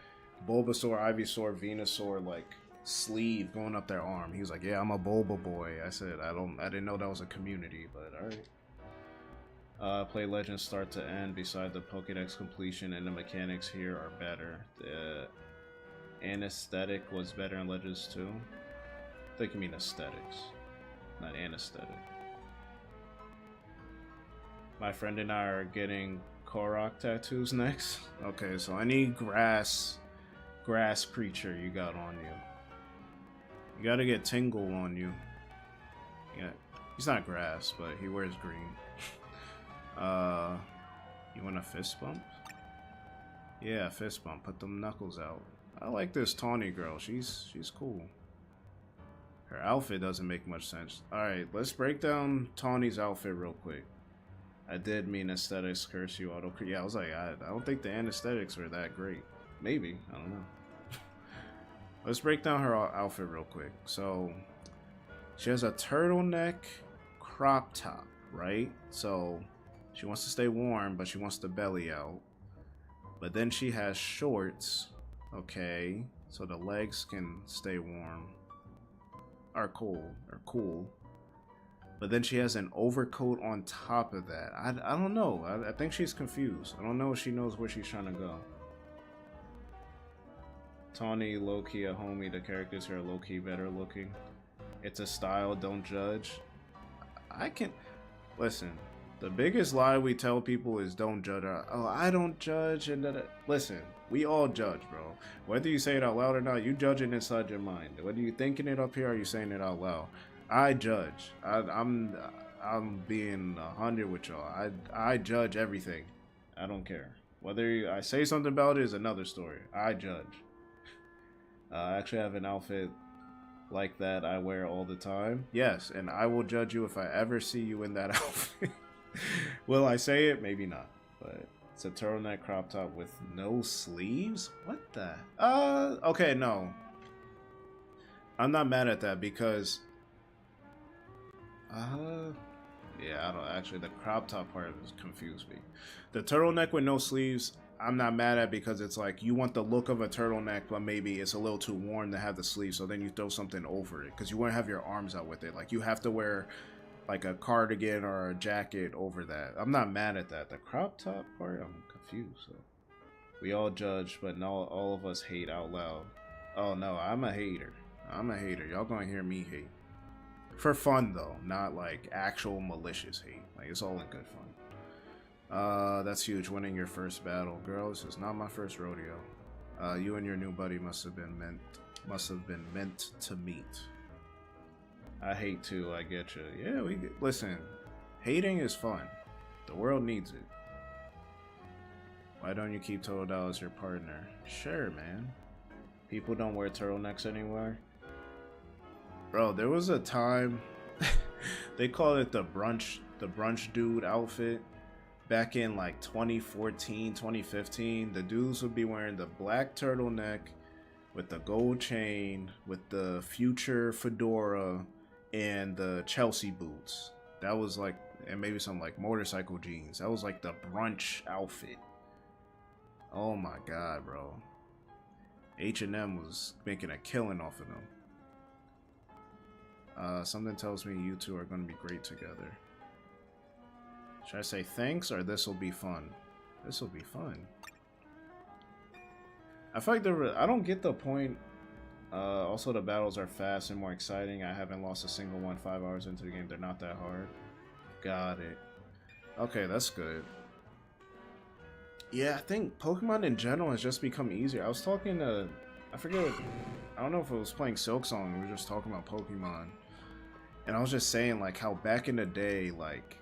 Speaker 1: Bulbasaur, Ivysaur, Venusaur like sleeve going up their arm. He was like, "Yeah, I'm a Bulba boy." I said, I didn't know that was a community, but all right. Play Legends start to end. Beside the Pokédex completion and the mechanics here are better. The anesthetic was better in Legends too. I think you mean aesthetics, not anesthetic. My friend and I are getting Korok tattoos next. Okay, so any grass creature you got on you. You gotta get Tingle on you. Yeah, he's not grass, but he wears green. You want a fist bump? Yeah, fist bump. Put them knuckles out. I like this Tawny girl. She's cool. Her outfit doesn't make much sense. Alright, let's break down Tawny's outfit real quick. I did mean aesthetics curse you auto. Yeah, I was like, I don't think the anesthetics were that great. Maybe, I don't know. Let's break down her outfit real quick. So, she has a turtleneck crop top, right? So, she wants to stay warm, but she wants the belly out. But then she has shorts, okay? So the legs can stay warm. Or cool. But then she has an overcoat on top of that. I don't know. I think she's confused. I don't know if she knows where she's trying to go. Tawny, low-key a homie. The characters here are low-key better looking. It's a style, don't judge. I can... Listen, the biggest lie we tell people is don't judge. Oh, I don't judge. And listen, we all judge, bro. Whether you say it out loud or not, you judge it inside your mind. Whether you're thinking it up here or you saying it out loud. I judge. I'm being 100 with y'all. I judge everything. I don't care. Whether I say something about it is another story. I judge. I actually have an outfit like that I wear all the time. Yes, and I will judge you if I ever see you in that outfit. Will I say it? Maybe not. But it's a turtleneck crop top with no sleeves? What the? Okay, no. I'm not mad at that because... yeah, I don't actually. The crop top part has confused me. The turtleneck with no sleeves, I'm not mad at because it's like you want the look of a turtleneck, but maybe it's a little too warm to have the sleeves, so then you throw something over it because you want to have your arms out with it. Like you have to wear like a cardigan or a jacket over that. I'm not mad at that. The crop top part, I'm confused. So we all judge, but no, all of us hate out loud. Oh no, I'm a hater. I'm a hater. Y'all gonna hear me hate. For fun, though, not like actual malicious hate. Like, it's all in good fun. That's huge. Winning your first battle. Girl, this is not my first rodeo. You and your new buddy must have been meant to meet. I hate too, I get you. Yeah, listen, hating is fun. The world needs it. Why don't you keep Totodile as your partner? Sure, man. People don't wear turtlenecks anymore. Bro, there was a time they called it the brunch dude outfit. Back in like 2014, 2015, the dudes would be wearing the black turtleneck with the gold chain, with the future fedora, and the Chelsea boots. That was like, and maybe some like motorcycle jeans. That was like the brunch outfit. Oh my god, bro. H&M was making a killing off of them. Something tells me you two are going to be great together. Should I say thanks or this will be fun? This will be fun. I feel like I don't get the point. Also, the battles are fast and more exciting. I haven't lost a single one 5 hours into the game. They're not that hard. Got it. Okay, that's good. Yeah, I think Pokemon in general has just become easier. I was talking to, I forget, I don't know if it was playing Silk Song, we were just talking about Pokemon. And I was just saying, like, how back in the day, like,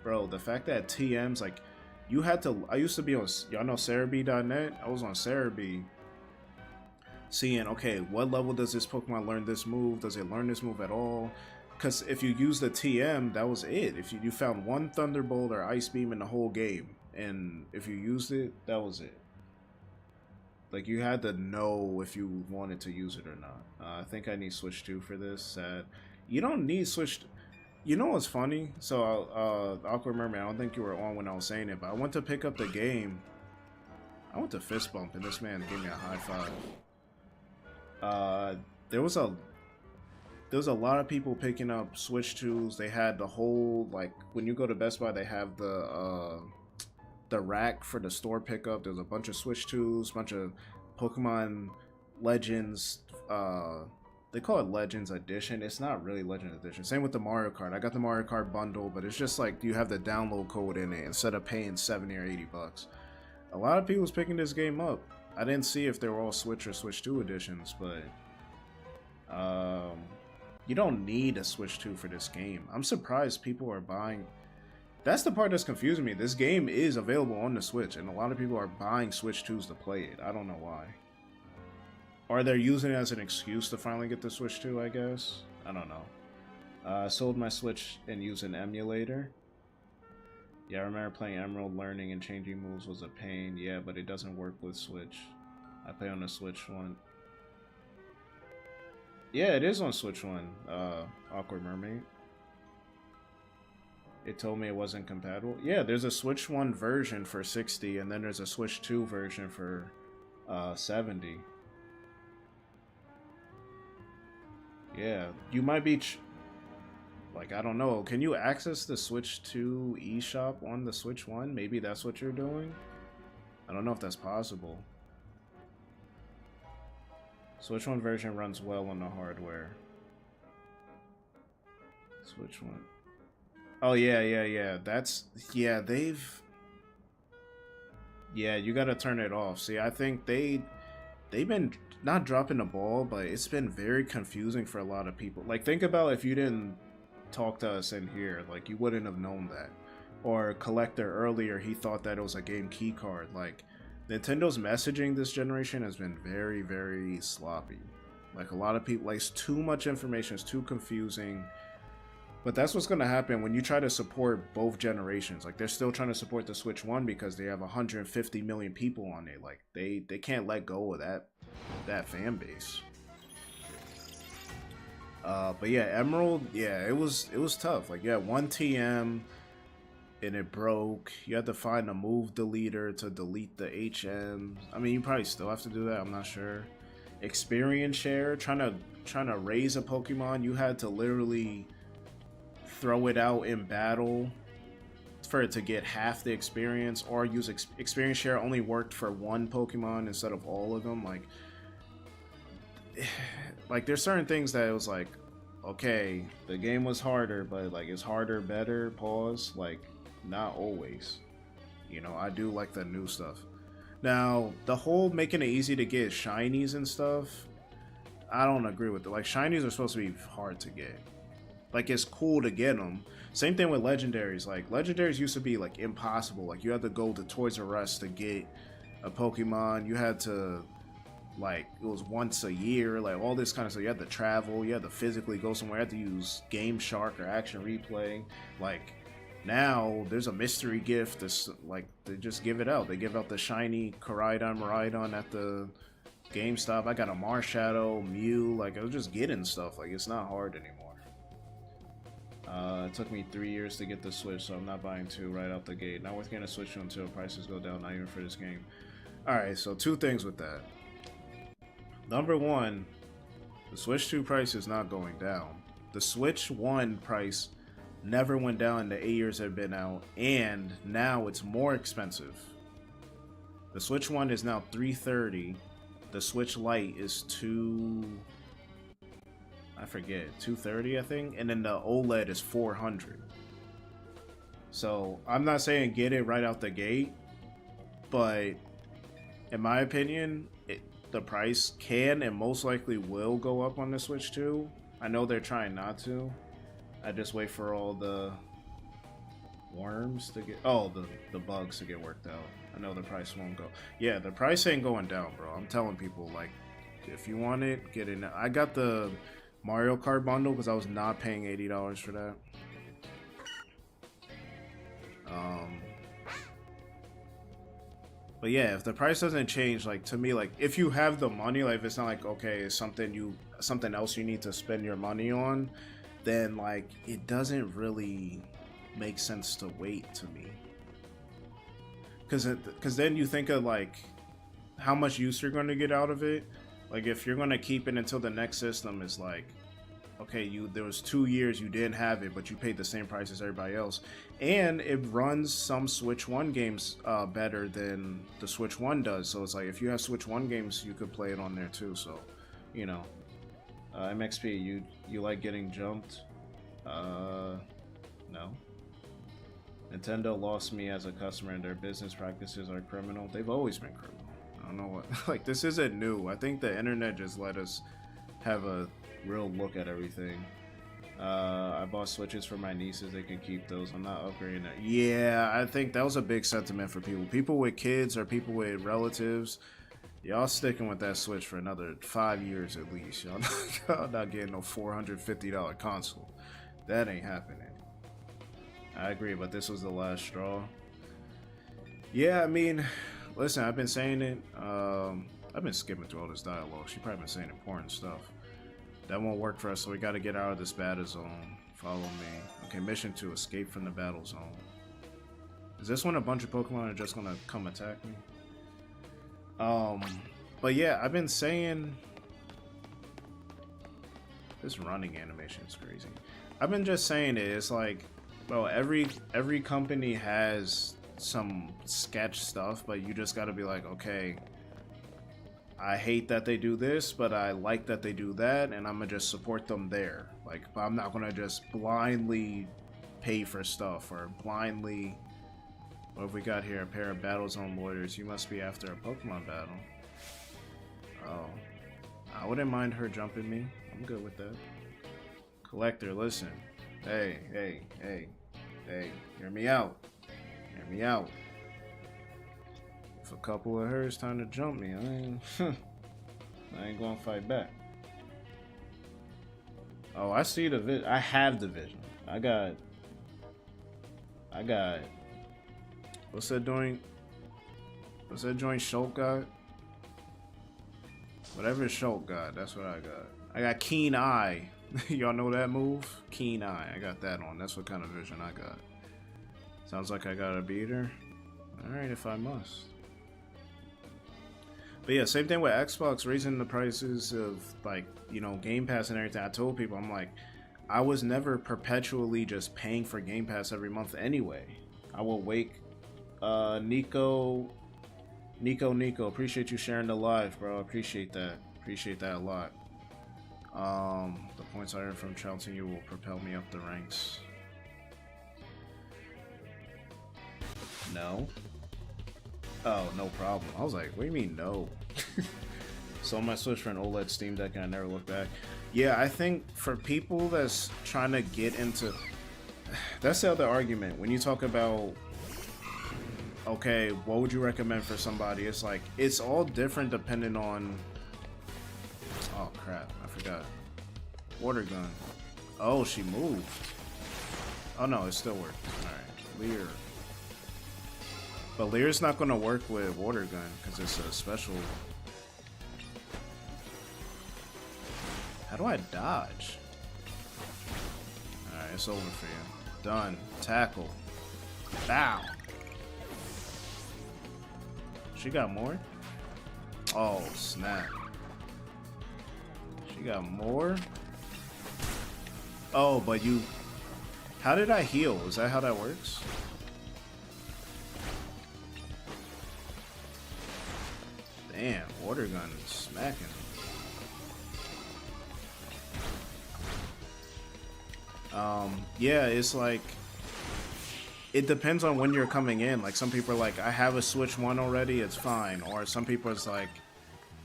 Speaker 1: bro, the fact that TMs, like, you had to, I used to be on, y'all know Cerebi.net? I was on Cerebi seeing, okay, what level does this Pokemon learn this move? Does it learn this move at all? Because if you use the TM, that was it. If you found one Thunderbolt or Ice Beam in the whole game, and if you used it, that was it. Like, you had to know if you wanted to use it or not. I think I need Switch 2 for this. Sad. You don't need Switch... You know what's funny? So, Awkward Mermaid, I don't think you were on when I was saying it, but I went to pick up the game. I went to fist bump, and this man gave me a high five. There was a lot of people picking up Switch 2s. They had the whole, like, when you go to Best Buy, they have the rack for the store pickup. There's a bunch of Switch 2s, bunch of Pokemon Legends. They call it Legends Edition. It's not really Legend Edition. Same with the Mario Kart. I got the Mario Kart bundle, but it's just like you have the download code in it instead of paying 70 or 80 bucks. A lot of people was picking this game up. I didn't see if they were all Switch or Switch 2 editions, but you don't need a Switch 2 for this game. I'm surprised people are buying. That's the part that's confusing me. This game is available on the Switch, and a lot of people are buying Switch 2s to play it. I don't know why. Or they're using it as an excuse to finally get the Switch 2, I guess. I don't know. Sold my Switch and used an emulator. Yeah, I remember playing Emerald, learning and changing moves was a pain. Yeah, but it doesn't work with Switch. I play on the Switch 1. Yeah, it is on Switch 1, Awkward Mermaid. It told me it wasn't compatible. Yeah, there's a Switch 1 version for 60, and then there's a Switch 2 version for 70. Yeah, you might be... like, I don't know. Can you access the Switch 2 eShop on the Switch 1? Maybe that's what you're doing? I don't know if that's possible. Switch 1 version runs well on the hardware. Switch 1. Oh, yeah. That's... yeah, they've... yeah, you gotta turn it off. See, I think they've been... not dropping the ball, but it's been very confusing for a lot of people. Like, think about if you didn't talk to us in here, like, you wouldn't have known that. Or Collector earlier, he thought that it was a game key card. Like, Nintendo's messaging this generation has been very, very sloppy. Like, a lot of people, like, it's too much information, it's too confusing. But that's what's going to happen when you try to support both generations. Like, they're still trying to support the Switch 1 because they have 150 million people on it. Like, they can't let go of that fan base. But yeah, Emerald, yeah, it was tough. Like, you had one TM and it broke. You had to find a move deleter to delete the HM. I mean, you probably still have to do that, I'm not sure. Experience share, trying to raise a Pokemon, you had to literally throw it out in battle for it to get half the experience, or use experience share only worked for one Pokemon instead of all of them. Like there's certain things that it was like, okay, the game was harder, but like, is harder better? Pause. Like, not always. You know, I do like the new stuff. Now, the whole making it easy to get shinies and stuff, I don't agree with it. Like, shinies are supposed to be hard to get. like it's cool to get them. Same thing with legendaries. Like legendaries used to be like impossible. Like you had to go to Toys R Us to get a Pokemon. You had to like it was once a year. Like all this kind of stuff. You had to travel. You had to physically go somewhere. You had to use Game Shark or Action Replay. Like now there's a mystery gift. That's like they just give it out. They give out the shiny Miraidon at the GameStop. I got a Marshadow, Mew. Like I was just getting stuff. Like it's not hard anymore. It took me 3 years to get the Switch, so I'm not buying 2 right out the gate. Not worth getting a Switch until prices go down, not even for this game. Alright, so 2 things with that. Number 1, the Switch 2 price is not going down. The Switch 1 price never went down in the 8 years they've been out, and now it's more expensive. The Switch 1 is now $330. The Switch Lite is $230, I think, and then the OLED is $400. So I'm not saying get it right out the gate, but in my opinion, the price can and most likely will go up on the Switch 2. I know they're trying not to. I just wait for all the worms to get, the bugs to get worked out. I know the price won't go. Yeah, the price ain't going down, bro. I'm telling people, like, if you want it, get it. I got the Mario Kart bundle because I was not paying $80 for that. But yeah, if the price doesn't change, like to me, like if you have the money, like if it's not like okay, it's something else you need to spend your money on, then like it doesn't really make sense to wait to me. Because then you think of like how much use you're going to get out of it. Like if you're going to keep it until the next system is like, okay, there was 2 years you didn't have it, but you paid the same price as everybody else, and it runs some Switch 1 games better than the Switch 1 does. So it's like if you have Switch 1 games, you could play it on there too. So, you know, MXP, you like getting jumped? No. Nintendo lost me as a customer, and their business practices are criminal. They've always been criminal. I don't know what. Like this isn't new. I think the internet just let us have a real look at everything. I bought Switches for my nieces. They can keep those. I'm not upgrading it. Yeah, I think that was a big sentiment for people. People with kids or people with relatives, y'all sticking with that Switch for another 5 years at least. Y'all not getting no $450 console. That ain't happening. I agree, but this was the last straw. Yeah, I mean, listen, I've been saying it. I've been skipping through all this dialogue. She probably been saying important stuff. That won't work for us, so we got to get out of this battle zone. Follow me. Okay, mission 2, escape from the battle zone. Is this when a bunch of Pokemon are just gonna come attack me? But yeah, I've been saying this running animation is crazy. I've been just saying it. It's like, well, every company has some sketch stuff, but you just got to be like, okay, I hate that they do this, but I like that they do that, and I'm gonna just support them there. Like, I'm not gonna just blindly pay for stuff or blindly. What have we got here? A pair of battle zone lawyers. You must be after a Pokemon battle. Oh, I wouldn't mind her jumping me. I'm good with that. Collector, listen. Hey, hear me out. Hear me out. If a couple of hers time to jump me, I ain't gonna fight back. Oh, I see the vision. I have the vision. I got. What's that doing? What's that joint Shulk got? Whatever Shulk got, that's what I got. I got Keen Eye. Y'all know that move? Keen Eye. I got that on. That's what kind of vision I got. Sounds like I got a beater. Alright, if I must. But yeah, same thing with Xbox, raising the prices of, like, you know, Game Pass and everything. I told people, I'm like, I was never perpetually just paying for Game Pass every month anyway. I will wait. Nico, appreciate you sharing the live, bro. Appreciate that a lot. The points I earned from trouncing you will propel me up the ranks. No. Oh, no problem. I was like, what do you mean no? Sold my Switch for an OLED Steam Deck and I never looked back. Yeah, I think for people that's trying to get into, that's the other argument. When you talk about, okay, what would you recommend for somebody? It's like, it's all different depending on, oh crap, I forgot. Water gun. Oh, she moved. Oh no, it still works. Alright, Lear. But Lear's not gonna work with water gun because it's a special. How do I dodge? Alright, it's over for you. Done. Tackle. Bow. She got more? Oh, snap. She got more? Oh, but you... How did I heal? Is that how that works? Damn, water gun smacking. Yeah, it's like... It depends on when you're coming in. Like, some people are like, I have a Switch 1 already, it's fine. Or some people it's like,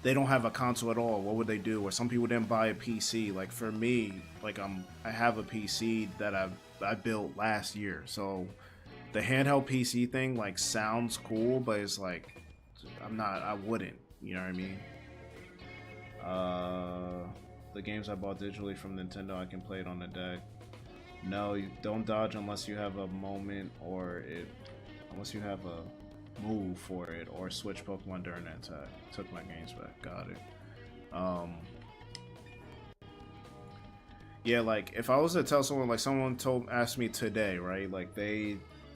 Speaker 1: they don't have a console at all, what would they do? Or some people didn't buy a PC. Like, for me, like, I have a PC that I built last year. So, the handheld PC thing, like, sounds cool, but it's like, I wouldn't. You know what I mean? The games I bought digitally from Nintendo, I can play it on the deck. No, you don't dodge unless you have a moment unless you have a move for it or switch Pokemon during that attack. Took my games back. Got it. Yeah, like if I was to tell someone, like asked me today, right? Like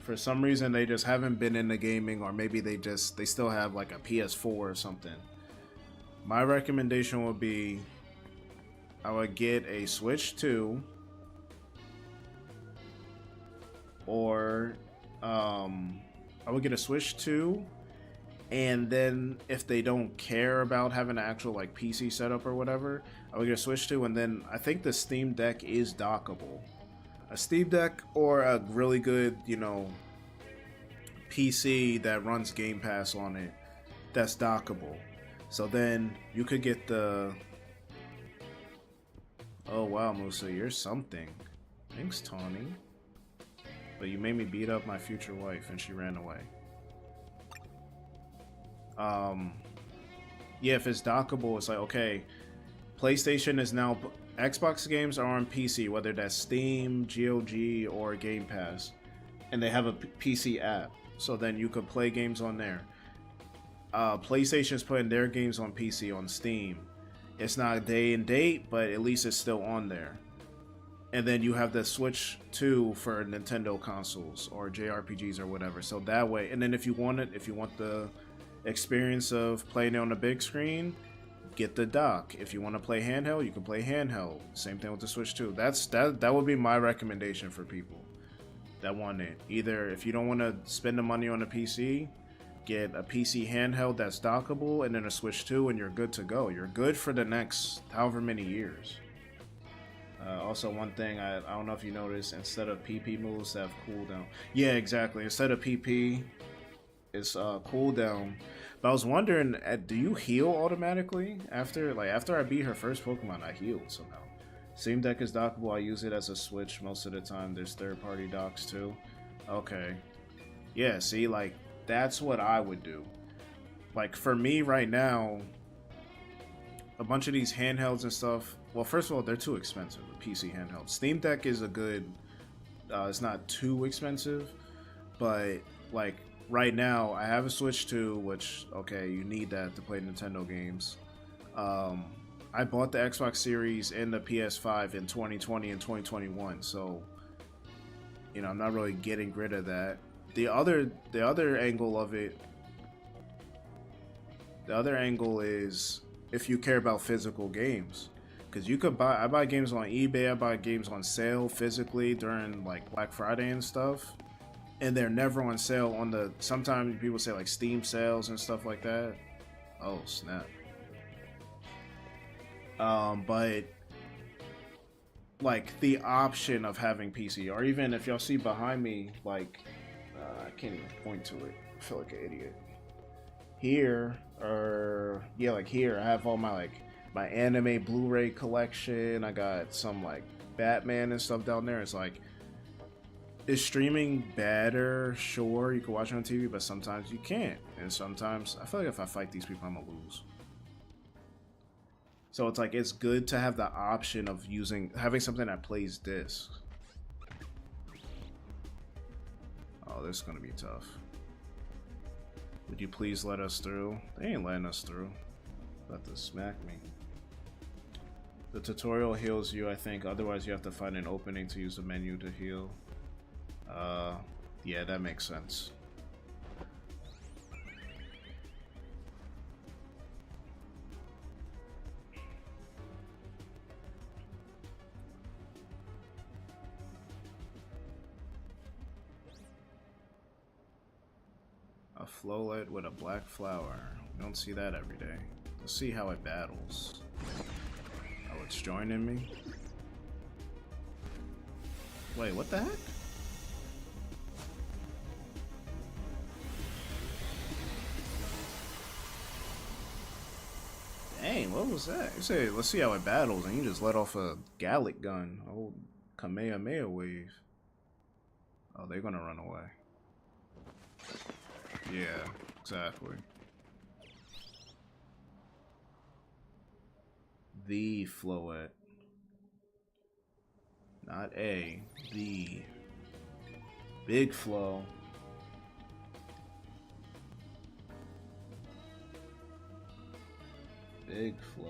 Speaker 1: for some reason they just haven't been into gaming, or maybe they still have like a PS4 or something. My recommendation would be I would get a Switch 2. Or I would get a Switch 2, and then if they don't care about having an actual like PC setup or whatever, I would get a Switch 2, and then I think the Steam Deck is dockable. A Steam Deck or a really good, PC that runs Game Pass on it, that's dockable. So then you could get the... Oh wow, Musa, you're something. Thanks, Tawny. But you made me beat up my future wife and she ran away. Yeah, if it's dockable, it's like, okay, PlayStation is now... Xbox games are on PC, whether that's Steam, GOG, or Game Pass. And they have a PC app. So then you could play games on there. PlayStation's putting their games on PC on Steam. It's not day and date, but at least it's still on there. And then you have the Switch 2 for Nintendo consoles or JRPGs or whatever. So that way, and then if you want the experience of playing it on the big screen, get the dock. If you want to play handheld, you can play handheld. Same thing with the Switch 2. That would be my recommendation for people that want it. Either if you don't want to spend the money on a PC, get a PC handheld that's dockable, and then a Switch 2, and you're good to go. You're good for the next however many years. Also, one thing, I don't know if you noticed, instead of PP moves, they have cooldown. Yeah, exactly. Instead of PP, it's cooldown. But I was wondering, do you heal automatically? After I beat her first Pokemon, I healed somehow. Steam Deck is dockable. I use it as a Switch most of the time. There's third-party docks too. Okay. Yeah, see, like, that's what I would do. Like, for me right now, a bunch of these handhelds and stuff... Well, first of all, they're too expensive, the PC handheld. Steam Deck is a good... it's not too expensive, but, like, right now, I have a Switch 2, which, okay, you need that to play Nintendo games. I bought the Xbox Series and the PS5 in 2020 and 2021, so, I'm not really getting rid of that. The other angle of it... The other angle is if you care about physical games. Because you could I buy games on eBay, I buy games on sale physically during like Black Friday and stuff. And they're never on sale on the, sometimes people say like Steam sales and stuff like that. Oh, snap. But like the option of having PC, or even if y'all see behind me, like, I can't even point to it. I feel like an idiot. Here, or yeah, like here, I have all my like my anime Blu-ray collection. I got some like Batman and stuff down there. It's like, is streaming better? Sure, you can watch it on TV, but sometimes you can't. And sometimes I feel like if I fight these people, I'm gonna lose. So it's like, it's good to have the option of having something that plays discs. Oh, this is gonna be tough. Would you please let us through? They ain't letting us through. About to smack me. The tutorial heals you, I think. Otherwise, you have to find an opening to use the menu to heal. Yeah, that makes sense. A flowlet with a black flower. You don't see that every day. Let's see how it battles. Oh, it's joining me? Wait, what the heck? Dang, what was that? You say, let's see how it battles, and you just let off a Gallic gun. Old Kamehameha wave. Oh, they're gonna run away. Yeah, exactly. The Floet. Not a. The. Big Flow. Big Flow.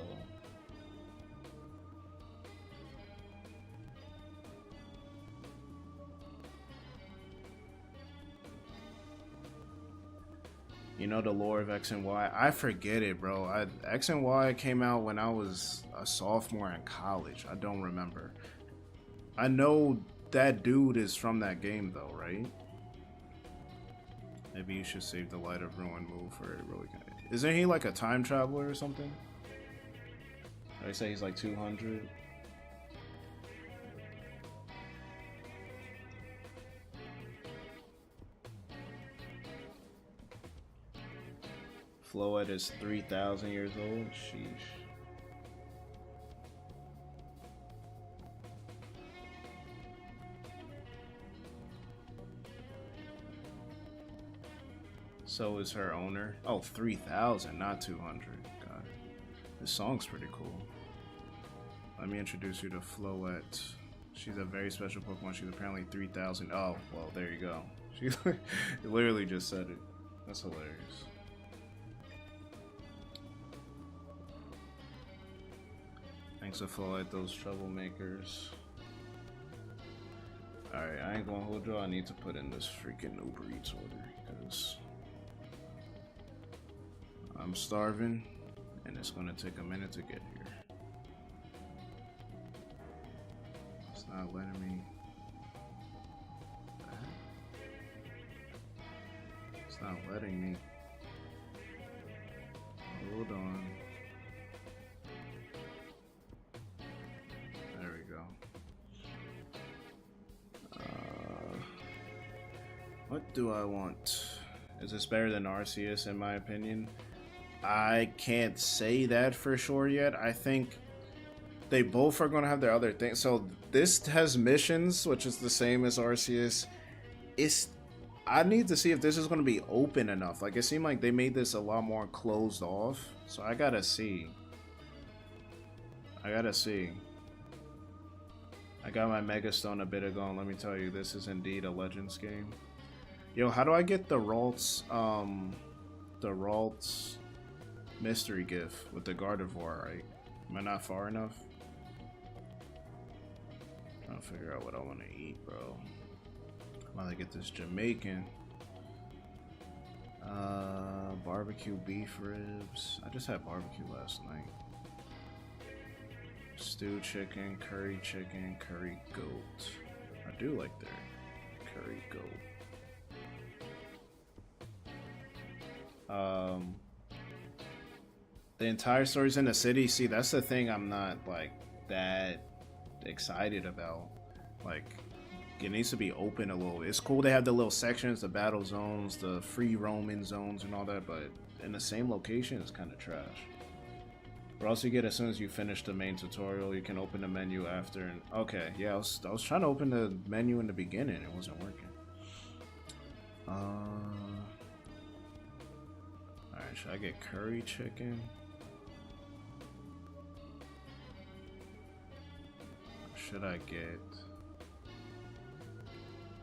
Speaker 1: You know the lore of X and Y? I forget it, bro. X and Y came out when I was a sophomore in college. I don't remember. I know that dude is from that game, though, right? Maybe you should save the Light of Ruin move for it. Really good. Isn't he like a time traveler or something? They say he's like 200. Floet is 3,000 years old. Sheesh. So is her owner. Oh, 3,000, not 200. God. This song's pretty cool. Let me introduce you to Floet. She's a very special Pokemon. She's apparently 3,000. Oh, well, there you go. She literally just said it. That's hilarious. Thanks to Floet, those troublemakers. Alright, I ain't gonna hold you. I need to put in this freaking Uber Eats order because I'm starving and it's gonna take a minute to get here. It's not letting me. It's not letting me. Hold on. There we go. What do I want? Is this better than Arceus in my opinion? I can't say that for sure yet. I think they both are going to have their other things. So this has missions, which is the same as Arceus. I need to see if this is going to be open enough. Like, it seemed like they made this a lot more closed off. So I gotta see. I got my Mega Stone a bit ago, and let me tell you, this is indeed a Legends game. Yo, how do I get the Ralts mystery gift with the Gardevoir, right? Am I not far enough? Trying to figure out what I want to eat, bro. I'm about to get this Jamaican. Barbecue beef ribs. I just had barbecue last night. Stewed chicken, curry goat. I do like their curry goat. The entire story's in the city. See, that's the thing I'm not like that excited about. Like, it needs to be open a little. It's cool they have the little sections, the battle zones, the free roaming zones and all that, but in the same location it's kind of trash. Or else you get as soon as you finish the main tutorial, you can open the menu after. And okay, yeah, I was trying to open the menu in the beginning, it wasn't working. Alright, should I get curry chicken? Or should I get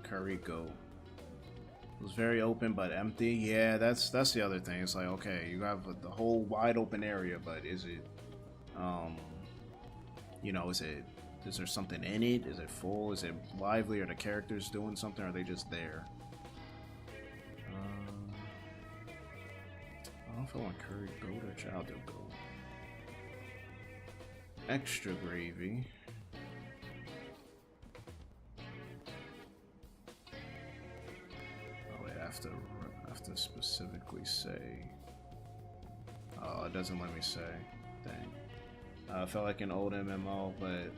Speaker 1: curry goat? It was very open but empty. Yeah, that's the other thing. It's like, okay, you have the whole wide open area, but is it, you know, is there something in it? Is it full? Is it lively? Are the characters doing something? Or are they just there? I don't feel like curry goat or chowder goat. Extra gravy. I have to specifically say. Oh, it doesn't let me say. Dang. I felt like an old MMO, but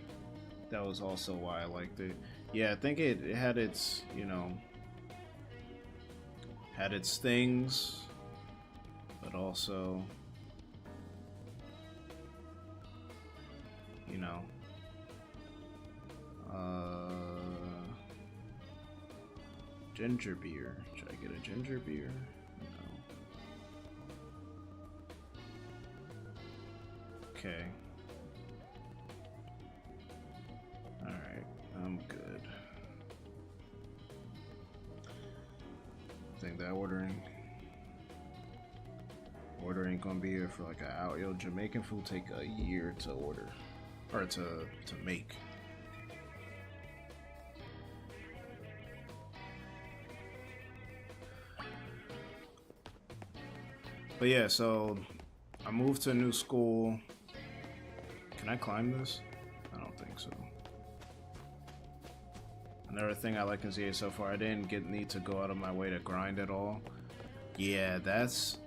Speaker 1: that was also why I liked it. Yeah, I think it had its, you know, had its things, but also, you know, ginger beer. Should I get a ginger beer? No. Okay. Alright, I'm good. I think that ordering ain't gonna be here for like an hour. Yo, Jamaican food take a year to order. Or to make. But yeah, so I moved to a new school. Can I climb this? I don't think so. Another thing I like in ZA so far, I didn't need to go out of my way to grind at all. Yeah, those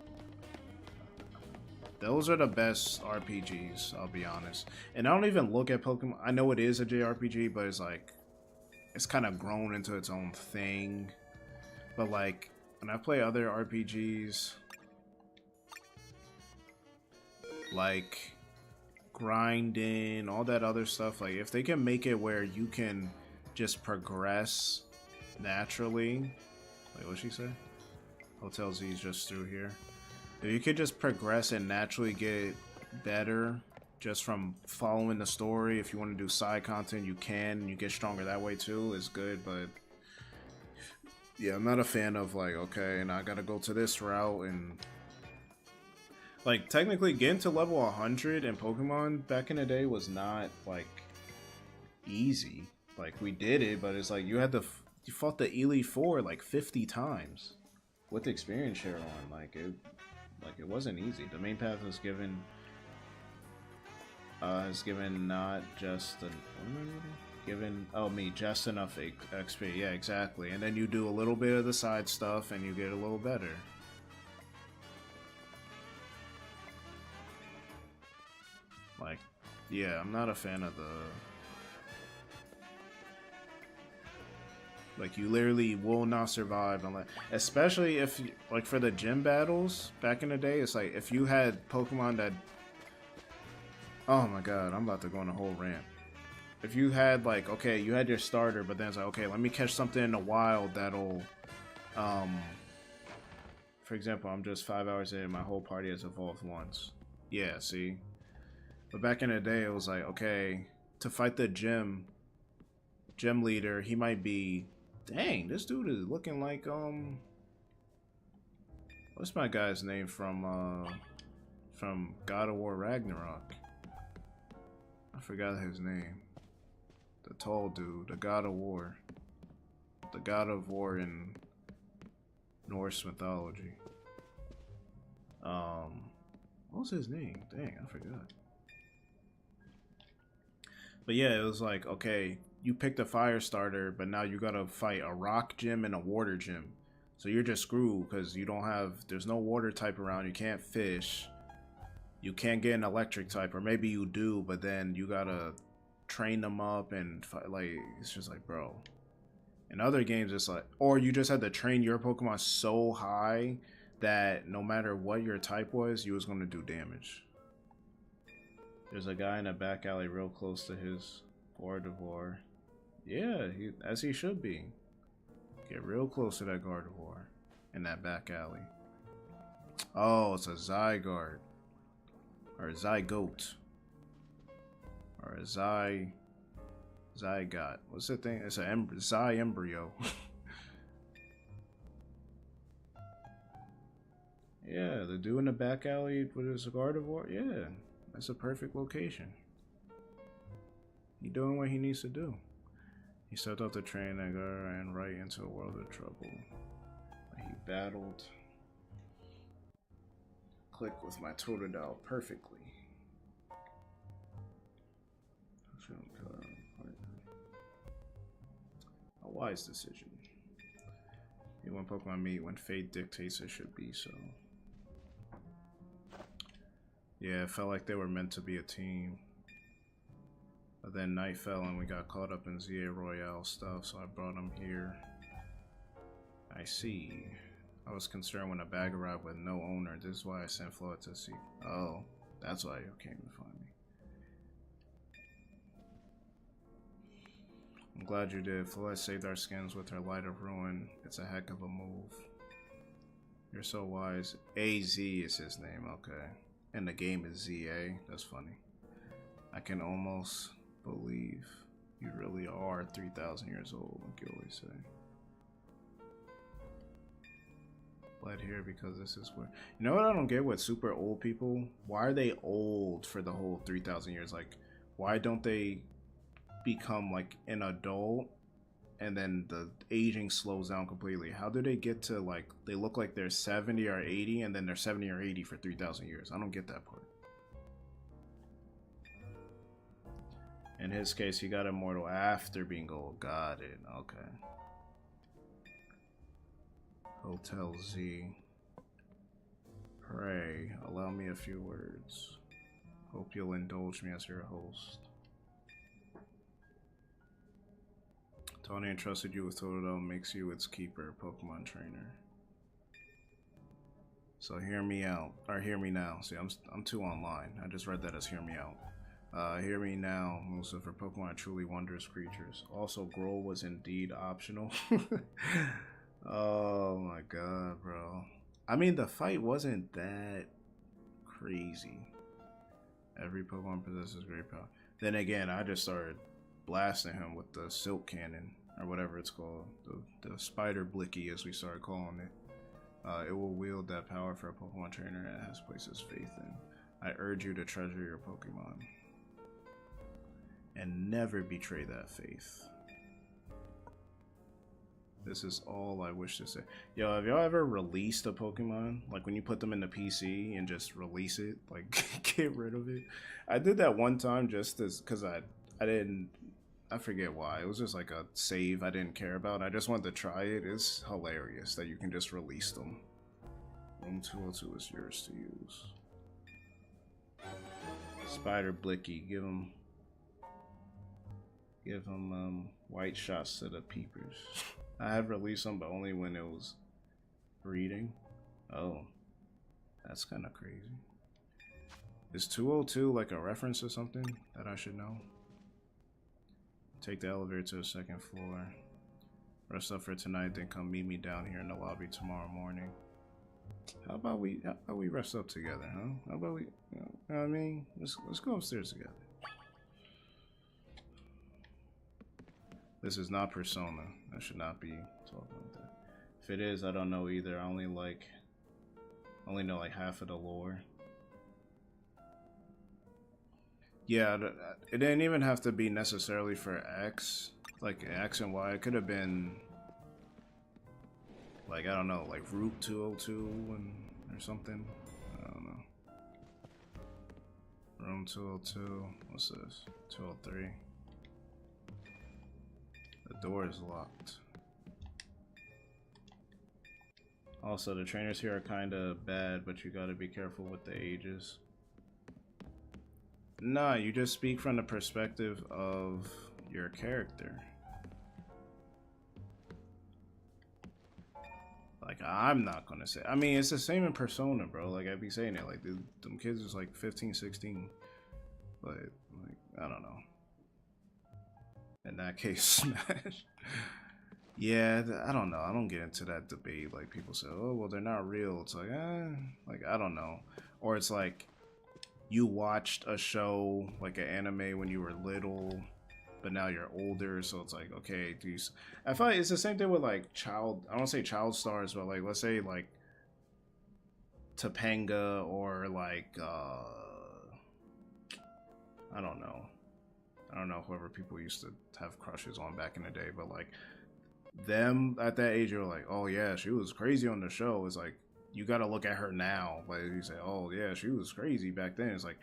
Speaker 1: are the best RPGs, I'll be honest. And I don't even look at Pokemon. I know it is a JRPG, but it's like, it's kind of grown into its own thing. But like, when I play other RPGs, like grinding, all that other stuff, like if they can make it where you can just progress naturally, like what'd she say? Hotel Z is just through here. If you could just progress and naturally get better just from following the story, if you want to do side content, you can, and you get stronger that way too, is good. But yeah, I'm not a fan of like, okay, and I gotta go to this route. And like technically getting to level 100 in Pokemon back in the day was not like easy. Like we did it, but it's like you had to you fought the Elite Four like 50 times with the experience share on. Like it wasn't easy. The main path was given not just just enough XP. Yeah, exactly. And then you do a little bit of the side stuff and you get a little better. Like, yeah, I'm not a fan of the... Like, you literally will not survive unless... Especially if, like, for the gym battles back in the day, it's like, if you had Pokemon that... Oh my god, I'm about to go on a whole rant. If you had, like, okay, you had your starter, but then it's like, okay, let me catch something in the wild that'll... For example, I'm just 5 hours in, my whole party has evolved once. Yeah, see? But back in the day, it was like, okay, to fight the gym leader, he might be... Dang, this dude is looking like, what's my guy's name from God of War Ragnarok? I forgot his name. The tall dude, the God of War. The God of War in Norse mythology. What was his name? Dang, I forgot. But yeah, it was like, okay, you picked a fire starter, but now you gotta fight a rock gym and a water gym. So you're just screwed because you don't have, there's no water type around, you can't fish. You can't get an electric type, or maybe you do, but then you gotta train them up and fight, like, it's just like, bro. In other games, it's like, or you just had to train your Pokemon so high that no matter what your type was, you was gonna do damage. There's a guy in a back alley real close to his Gardevoir. Yeah, as he should be. Get real close to that Gardevoir in that back alley. Oh, it's a Zygarde. Or a Zygote. Or a Zygot. What's the thing? It's a Zyembryo. Yeah, the dude in the back alley with his Gardevoir. Yeah, that's a perfect location. He doing what he needs to do. He stepped off the train and ran right into a world of trouble. He battled. Click with my Totodile perfectly. A wise decision. You want Pokemon meet when fate dictates it should be so. Yeah, it felt like they were meant to be a team. But then night fell and we got caught up in ZA Royale stuff, so I brought him here. I see. I was concerned when a bag arrived with no owner. This is why I sent Floyd to see. Oh, that's why you came to find me. I'm glad you did. Floyd saved our skins with her Light of Ruin. It's a heck of a move. You're so wise. AZ is his name, okay. And the game is ZA. That's funny. I can almost believe you really are 3,000 years old, like you always say. Glad here because this is where... You know what I don't get with super old people? Why are they old for the whole 3,000 years? Like, why don't they become like an adult and then the aging slows down completely? How do they get to like, they look like they're 70 or 80 and then they're 70 or 80 for 3,000 years? I don't get that part. In his case, he got immortal after being old. Got it. Okay. Hotel Z. Pray, allow me a few words. Hope you'll indulge me as your host. Tony entrusted you with Totodile, makes you its keeper, Pokemon trainer. So hear me out, or hear me now. See, I'm too online. I just read that as hear me out. Hear me now, Musa, for Pokemon are truly wondrous creatures. Also, Growl was indeed optional. Oh my god, bro. I mean, the fight wasn't that crazy. Every Pokemon possesses great power. Then again, I just started blasting him with the Silk Cannon, or whatever it's called. The Spider Blicky, as we started calling it. It will wield that power for a Pokemon trainer it has places faith in. I urge you to treasure your Pokemon. And never betray that faith. This is all I wish to say. Yo, have y'all ever released a Pokemon? Like when you put them in the PC and just release it? Like get rid of it? I did that one time just because I forget why. It was just like a save I didn't care about. I just wanted to try it. It's hilarious that you can just release them. Room 202 is yours to use. Spider Blicky, give him white shots to the peepers. I have released them, but only when it was breeding. Oh, that's kind of crazy. Is 202 like a reference to something that I should know? Take the elevator to the second floor. Rest up for tonight, then come meet me down here in the lobby tomorrow morning. How about we rest up together, huh? How about we, you know what I mean? Let's go upstairs together. This is not Persona. I should not be talking like that. If it is, I don't know either. I only know like half of the lore. Yeah, it didn't even have to be necessarily for X, like X and Y. It could have been like, I don't know, like Route 202 or something. I don't know. Room 202. What's this? 203. The door is locked. Also, the trainers here are kind of bad, but you gotta be careful with the ages. Nah, you just speak from the perspective of your character. Like, I'm not gonna say. I mean, it's the same in Persona, bro. Like, I be saying it. Like, them kids is like 15, 16. But like, I don't know. In that case, Smash. Yeah, I don't know. I don't get into that debate. Like people say, oh well, they're not real. It's like I don't know. Or it's like you watched a show like an anime when you were little, but now you're older, so it's like, okay, I feel like it's the same thing with like I don't say child stars, but like let's say like Topanga or like I don't know. I don't know whoever people used to have crushes on back in the day, but like them at that age, you're like, oh yeah, she was crazy on the show. It's like you got to look at her now. Like you say, oh yeah, she was crazy back then. It's like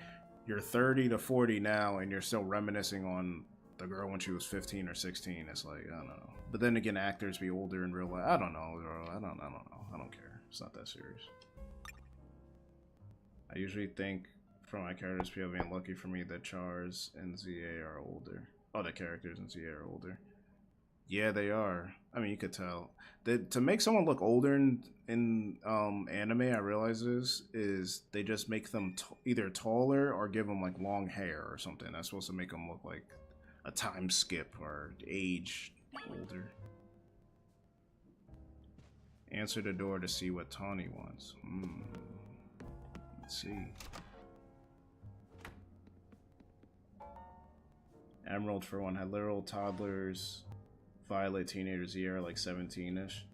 Speaker 1: you're 30 to 40 now, and you're still reminiscing on the girl when she was 15 or 16. It's like I don't know. But then again, actors be older in real life. I don't know. I don't know. I don't care. It's not that serious. I usually think from my character's POV, and lucky for me that Chars and ZA are older. Oh, the characters in ZA are older. Yeah, they are. I mean, you could tell. To make someone look older in anime, I realize is they just make them either taller or give them like long hair or something. That's supposed to make them look like a time skip or age older. Answer the door to see what Tawny wants. Let's see. Emerald for one had literal toddlers. Violet teenagers here like 17ish.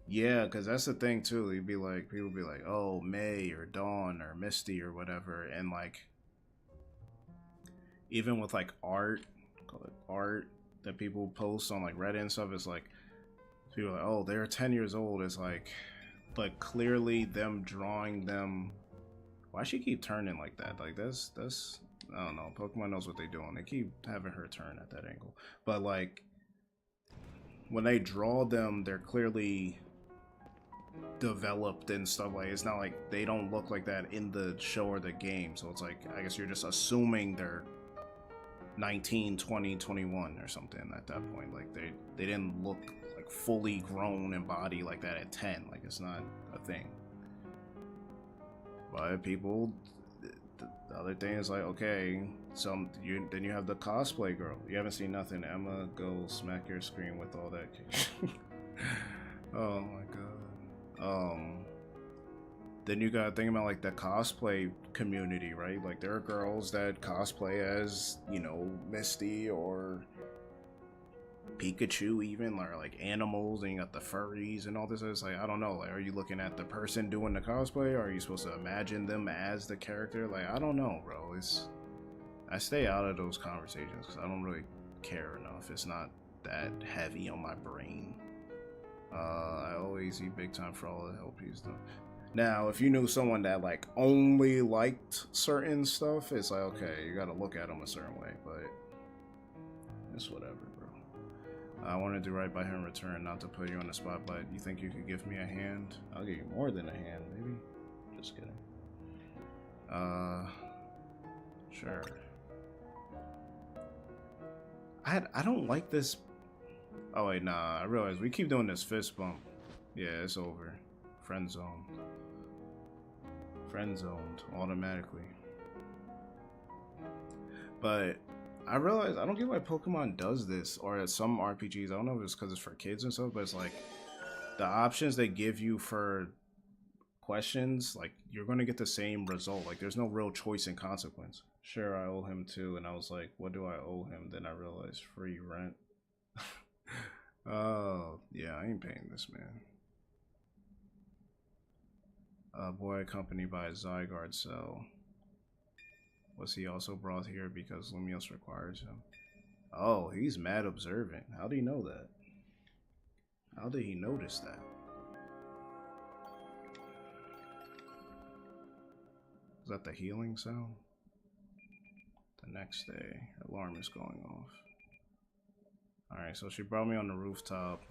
Speaker 1: Yeah, because that's the thing too. You'd be like, people be like, oh, May or Dawn or Misty or whatever, and like even with like art, call it art that people post on like Reddit and stuff, it's like people are like, oh, they're 10 years old. It's like, but clearly them drawing them. Why she keep turning like that? Like that's I don't know. Pokemon knows what they're doing. They keep having her turn at that angle, but like when they draw them, they're clearly developed and stuff. Like it's not like they don't look like that in the show or the game, so it's like I guess you're just assuming they're 19, 20, 21 or something at that point. Like they didn't look like fully grown in body like that at 10. Like it's not a thing. But people, the other thing is like, okay, then you have the cosplay girl. You haven't seen nothing. Emma, go smack your screen with all that. Oh my god. Then you gotta think about like the cosplay community, right? Like there are girls that cosplay as, you know, Misty or Pikachu even, or like animals, and you got the furries and all this. It's like, I don't know, like are you looking at the person doing the cosplay, or are you supposed to imagine them as the character? Like I don't know, bro. I stay out of those conversations because I don't really care enough. It's not that heavy on my brain. I always eat big time for all the LPs though. Now, if you knew someone that like only liked certain stuff, it's like, okay, you gotta look at them a certain way, but it's whatever, bro. I want to do right by him in return, not to put you on the spot, but you think you could give me a hand? I'll give you more than a hand, maybe. Just kidding. Sure. I don't like this. Oh wait, nah, I realize we keep doing this fist bump. Yeah, it's over. Friend zone. Friend zoned automatically. But I realize I don't get why Pokemon does this, or at some RPGs. I don't know if it's because it's for kids and stuff, but it's like the options they give you for questions, like you're going to get the same result. Like there's no real choice and consequence. Sure, I owe him too, and I was like, what do I owe him? Then I realized free rent. Oh, yeah, I ain't paying this, man. Boy accompanied by a Zygarde cell. Was he also brought here because Lumios requires him? Oh, he's mad observant. How did he know that? How did he notice that? Is that the healing sound? The next day, alarm is going off. Alright, so she brought me on the rooftop.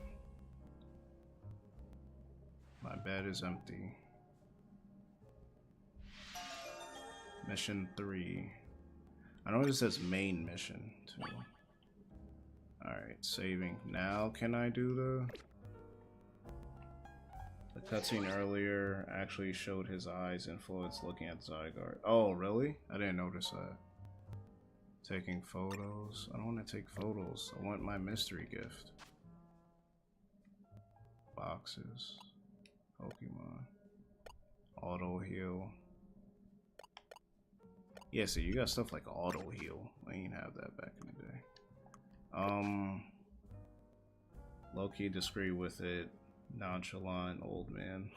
Speaker 1: My bed is empty. Mission 3. I know this says main mission too. Alright, saving. Now can I do the cutscene earlier actually showed his eyes influence looking at Zygarde. Oh, really? I didn't notice that. Taking photos. I don't want to take photos. I want my mystery gift. Boxes. Pokemon. Auto heal. Yeah, so you got stuff like auto heal. I ain't have that back in the day. Low-key discreet with it. Nonchalant old man.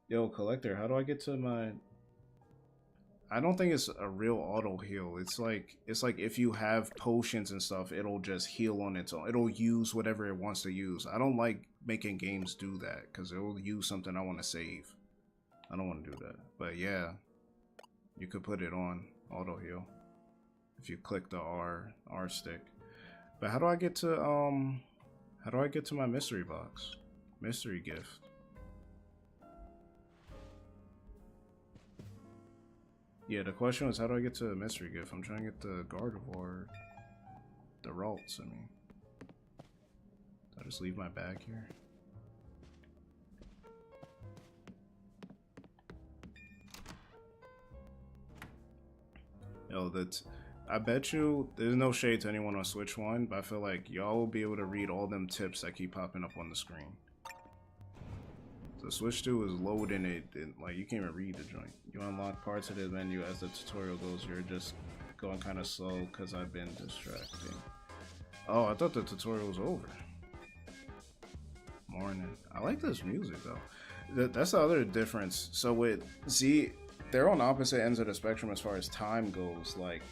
Speaker 1: Yo, collector, how do I get to my... I don't think it's a real auto heal. It's like if you have potions and stuff, it'll just heal on its own. It'll use whatever it wants to use. I don't like making games do that because it'll use something I want to save. I don't want to do that. But yeah, you could put it on auto heal if you click the R stick. But how do I get to my mystery box? Mystery gift. Yeah, the question was, how do I get to a mystery gift? I'm trying to get the Gardevoir. The Ralts, I mean. Did I just leave my bag here? Yo, I bet you, there's no shade to anyone on Switch 1, but I feel like y'all will be able to read all them tips that keep popping up on the screen. So Switch 2 is loading it, and like you can't even read the joint. You unlock parts of the menu as the tutorial goes. You're just going kind of slow because I've been distracting. Oh, I thought the tutorial was over. Morning. I like this music though. That's the other difference. So with Z, they're on opposite ends of the spectrum as far as time goes. Like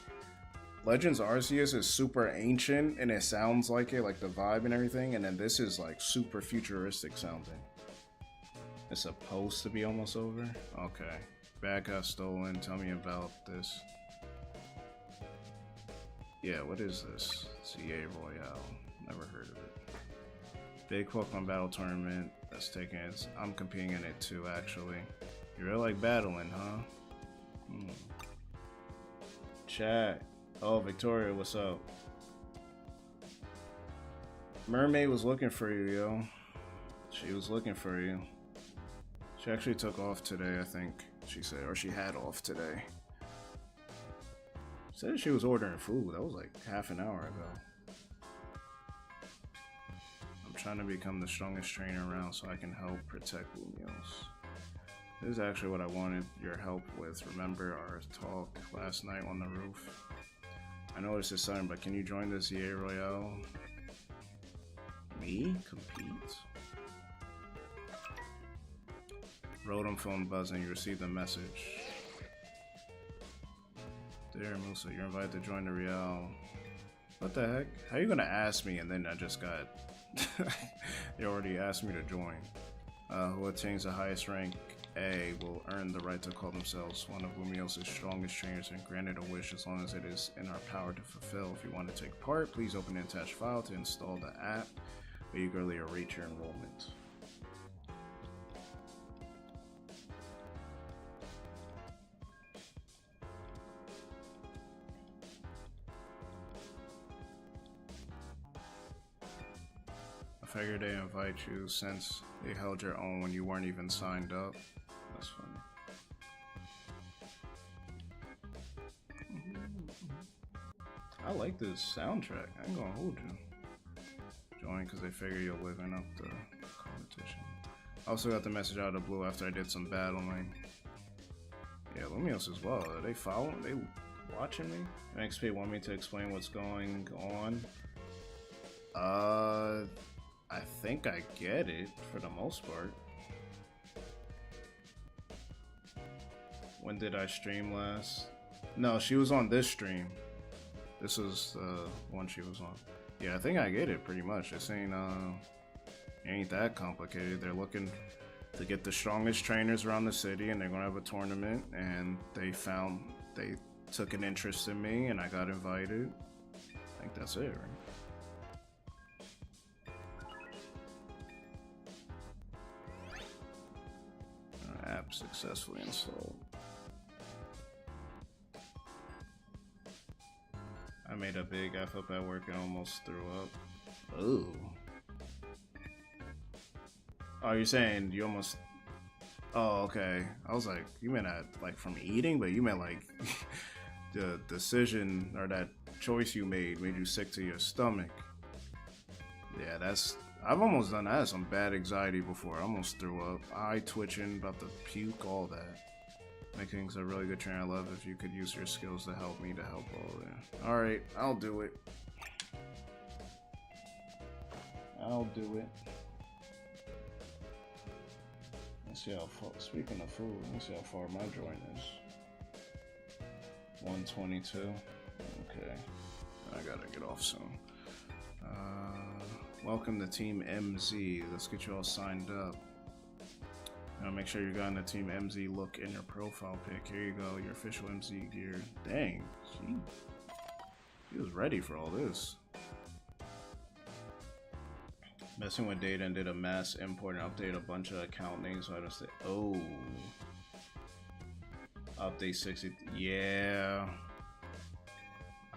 Speaker 1: Legends Arceus is super ancient and it sounds like it, like the vibe and everything, and then this is like super futuristic sounding. It's supposed to be almost over? Okay. Bag got stolen. Tell me about this. Yeah, what is this? CA Royale. Never heard of it. Big Pokemon Battle Tournament. That's taking it. I'm competing in it too, actually. You really like battling, huh? Chat. Oh, Victoria, what's up? Mermaid was looking for you, yo. She was looking for you. She actually took off today, I think she said, or she had off today. She said she was ordering food. That was like half an hour ago. I'm trying to become the strongest trainer around so I can help protect Lumios. This is actually what I wanted your help with. Remember our talk last night on the roof? I know it's sudden, but can you join this EA Royale? Me? Compete? Rotom phone buzzing, you received a message. Dear Musa, you're invited to join the Real. What the heck? How are you gonna ask me and then I just got... They already asked me to join. Who attains the highest rank A will earn the right to call themselves one of Lumios' strongest trainers and granted a wish as long as it is in our power to fulfill. If you want to take part, please open the attached file to install the app. We eagerly await your enrollment. I figured they invite you since they held your own when you weren't even signed up. That's funny. I like this soundtrack. I ain't gonna hold you. Join because they figure you're living up the competition. I also got the message out of the blue after I did some battling. Yeah, Lumios as well. Are they following? They watching me? XP want me to explain what's going on? I think I get it for the most part. When did I stream last? No, she was on this stream. This was the one she was on. Yeah, I think I get it pretty much. This ain't that complicated. They're looking to get the strongest trainers around the city, and they're gonna have a tournament. And they took an interest in me, and I got invited. I think that's it, right? App successfully installed. I made a big F up at work and almost threw up. Ooh. Oh, you're saying you almost... Oh, okay. I was like, you meant like from eating, but you meant like... the decision or that choice you made you sick to your stomach. Yeah, I've almost done that. Some bad anxiety before. I almost threw up. Eye twitching, about to puke, all that. Making's a really good trainer. I love if you could use your skills to help me to help all that. Alright, I'll do it. I'll do it. Let's see how far, speaking of food, let's see how far my joint is. 122. Okay. I gotta get off soon. Welcome to Team MZ. Let's get you all signed up. Now make sure you got in the Team MZ look in your profile pic. Here you go, your official MZ gear. Dang, he was ready for all this. Messing with data and did a mass import and update a bunch of account names. So I just say, oh, update 60. Yeah,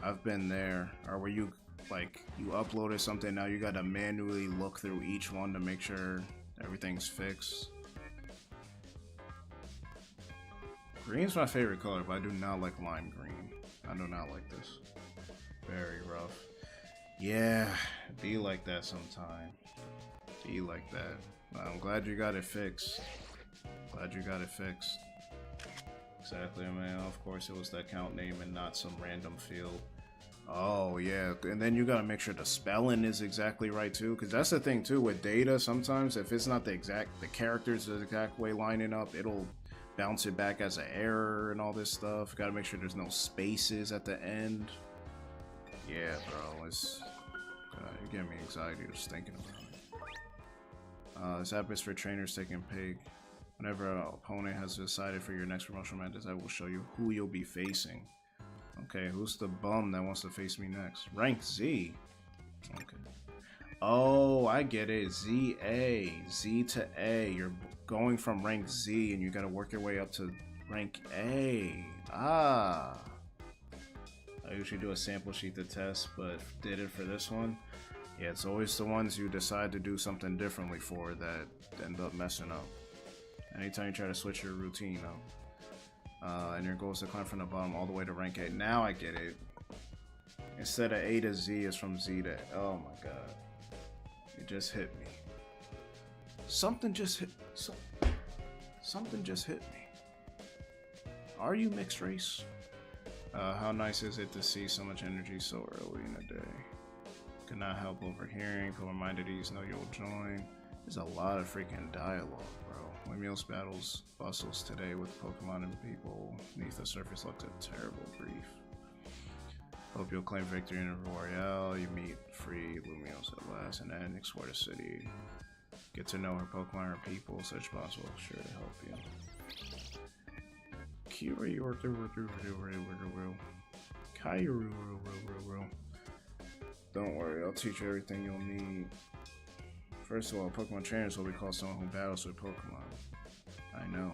Speaker 1: I've been there. Or where you like you uploaded something, now you gotta manually look through each one to make sure everything's fixed. Green's my favorite color, but I do not like lime green. I do not like this. Very rough. Yeah, be like that sometime. Be like that. I'm glad you got it fixed. Glad you got it fixed. Exactly, man. Of course it was the account name and not some random field. Oh, yeah. And then you gotta make sure the spelling is exactly right, too. Because that's the thing, too, with data. Sometimes if it's not the characters the exact way lining up, it'll bounce it back as an error and all this stuff. Gotta make sure there's no spaces at the end. Yeah, bro. It's... you're giving me anxiety just thinking about it. This app is for trainers taking pig. Whenever an opponent has decided for your next promotional matches, I will show you who you'll be facing. Okay, who's the bum that wants to face me next? Rank Z. Okay. Oh, I get it. Z-A. Z to A. You're going from rank Z and you gotta work your way up to rank A. Ah. I usually do a sample sheet to test, but did it for this one. Yeah, it's always the ones you decide to do something differently for that end up messing up. Anytime you try to switch your routine up. And your goal is to climb from the bottom all the way to rank 8. Now I get it. Instead of A to Z, is from Z to... Oh my god. It just hit me. Something just hit... Something just hit me. Are you mixed race? How nice is it to see so much energy so early in the day? Cannot help overhearing. Put my mind at ease. Know you'll join. There's a lot of freaking dialogue, bro. Windmills battles bustles today with Pokemon and people beneath the surface left a terrible grief. Hope you'll claim victory in a Royale. You meet free Lumios at last and then explore the city. Get to know her Pokemon, her people, such possible. Sure to help you. Don't worry, I'll teach you everything you'll need. First of all, Pokemon trainers will be called someone who battles with Pokemon. I know.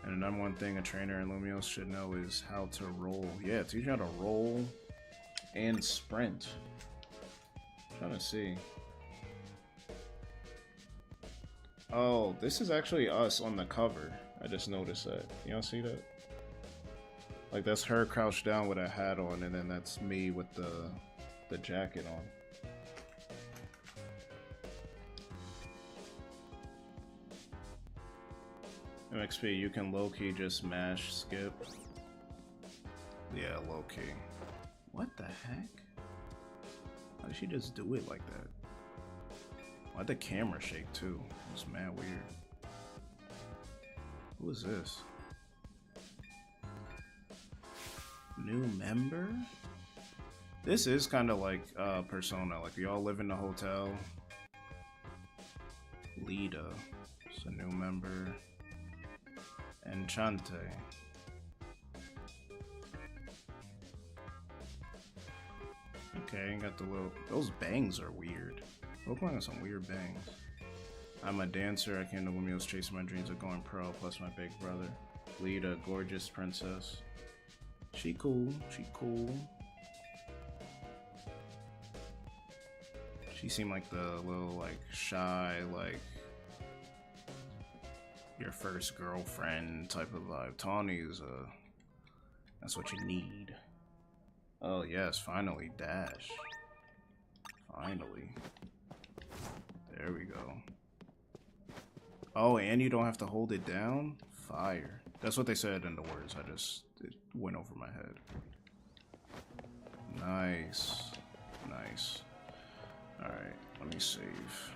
Speaker 1: And the number one thing a trainer in Lumios should know is how to roll. Yeah, teach you how to roll and sprint. I'm trying to see. Oh, this is actually us on the cover. I just noticed that. You don't see that? Like, that's her crouched down with a hat on, and then that's me with the jacket on. MXP, you can low-key just mash skip. Yeah, low-key. What the heck? How did she just do it like that? Why'd the camera shake too? It's mad weird. Who is this? New member? This is kind of like Persona. Like, we all live in the hotel. Lida. It's a new member. Enchante. Okay, got the little... Those bangs are weird. Pokemon has some weird bangs. I'm a dancer. I came to Lumios chasing my dreams of going pro, plus my big brother. Lida, gorgeous princess. She cool. She cool. She seemed like the little, like, shy, like... your first girlfriend type of vibe. Tawny is That's what you need. Oh yes, finally dash. Finally. There we go. Oh, and you don't have to hold it down? Fire. That's what they said in the words. It went over my head. Nice. Nice. Alright, let me save.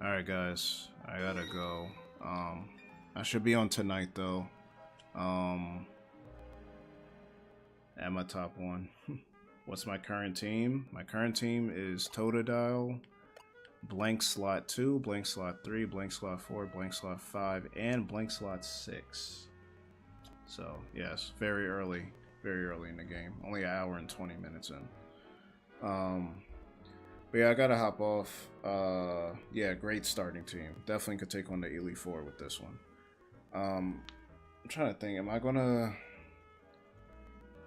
Speaker 1: Alright guys, I gotta go. I should be on tonight though. At my top one. What's my current team? My current team is Totodile, blank slot 2, blank slot 3, blank slot 4, blank slot 5, and blank slot 6. So, yes, very early in the game. Only an hour and 20 minutes in. But yeah, I gotta hop off. Yeah, great starting team. Definitely could take on the Elite Four with this one. I'm trying to think, am I gonna...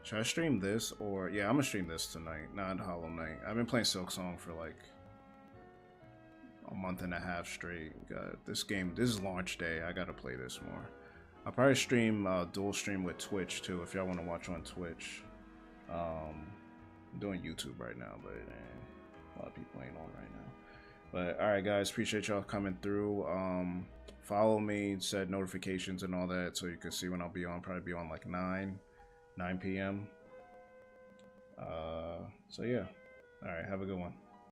Speaker 1: Should I stream this or... Yeah, I'm gonna stream this tonight, not Hollow Knight. I've been playing Silk Song for like a month and a half straight. This is launch day. I gotta play this more. I'll probably stream, dual stream with Twitch too, if y'all want to watch on Twitch. I'm doing YouTube right now, but a lot of people ain't on right now. But alright guys, appreciate y'all coming through. Follow me, set notifications and all that so you can see when I'll be on. Probably be on like 9 p.m. So yeah. Alright, have a good one.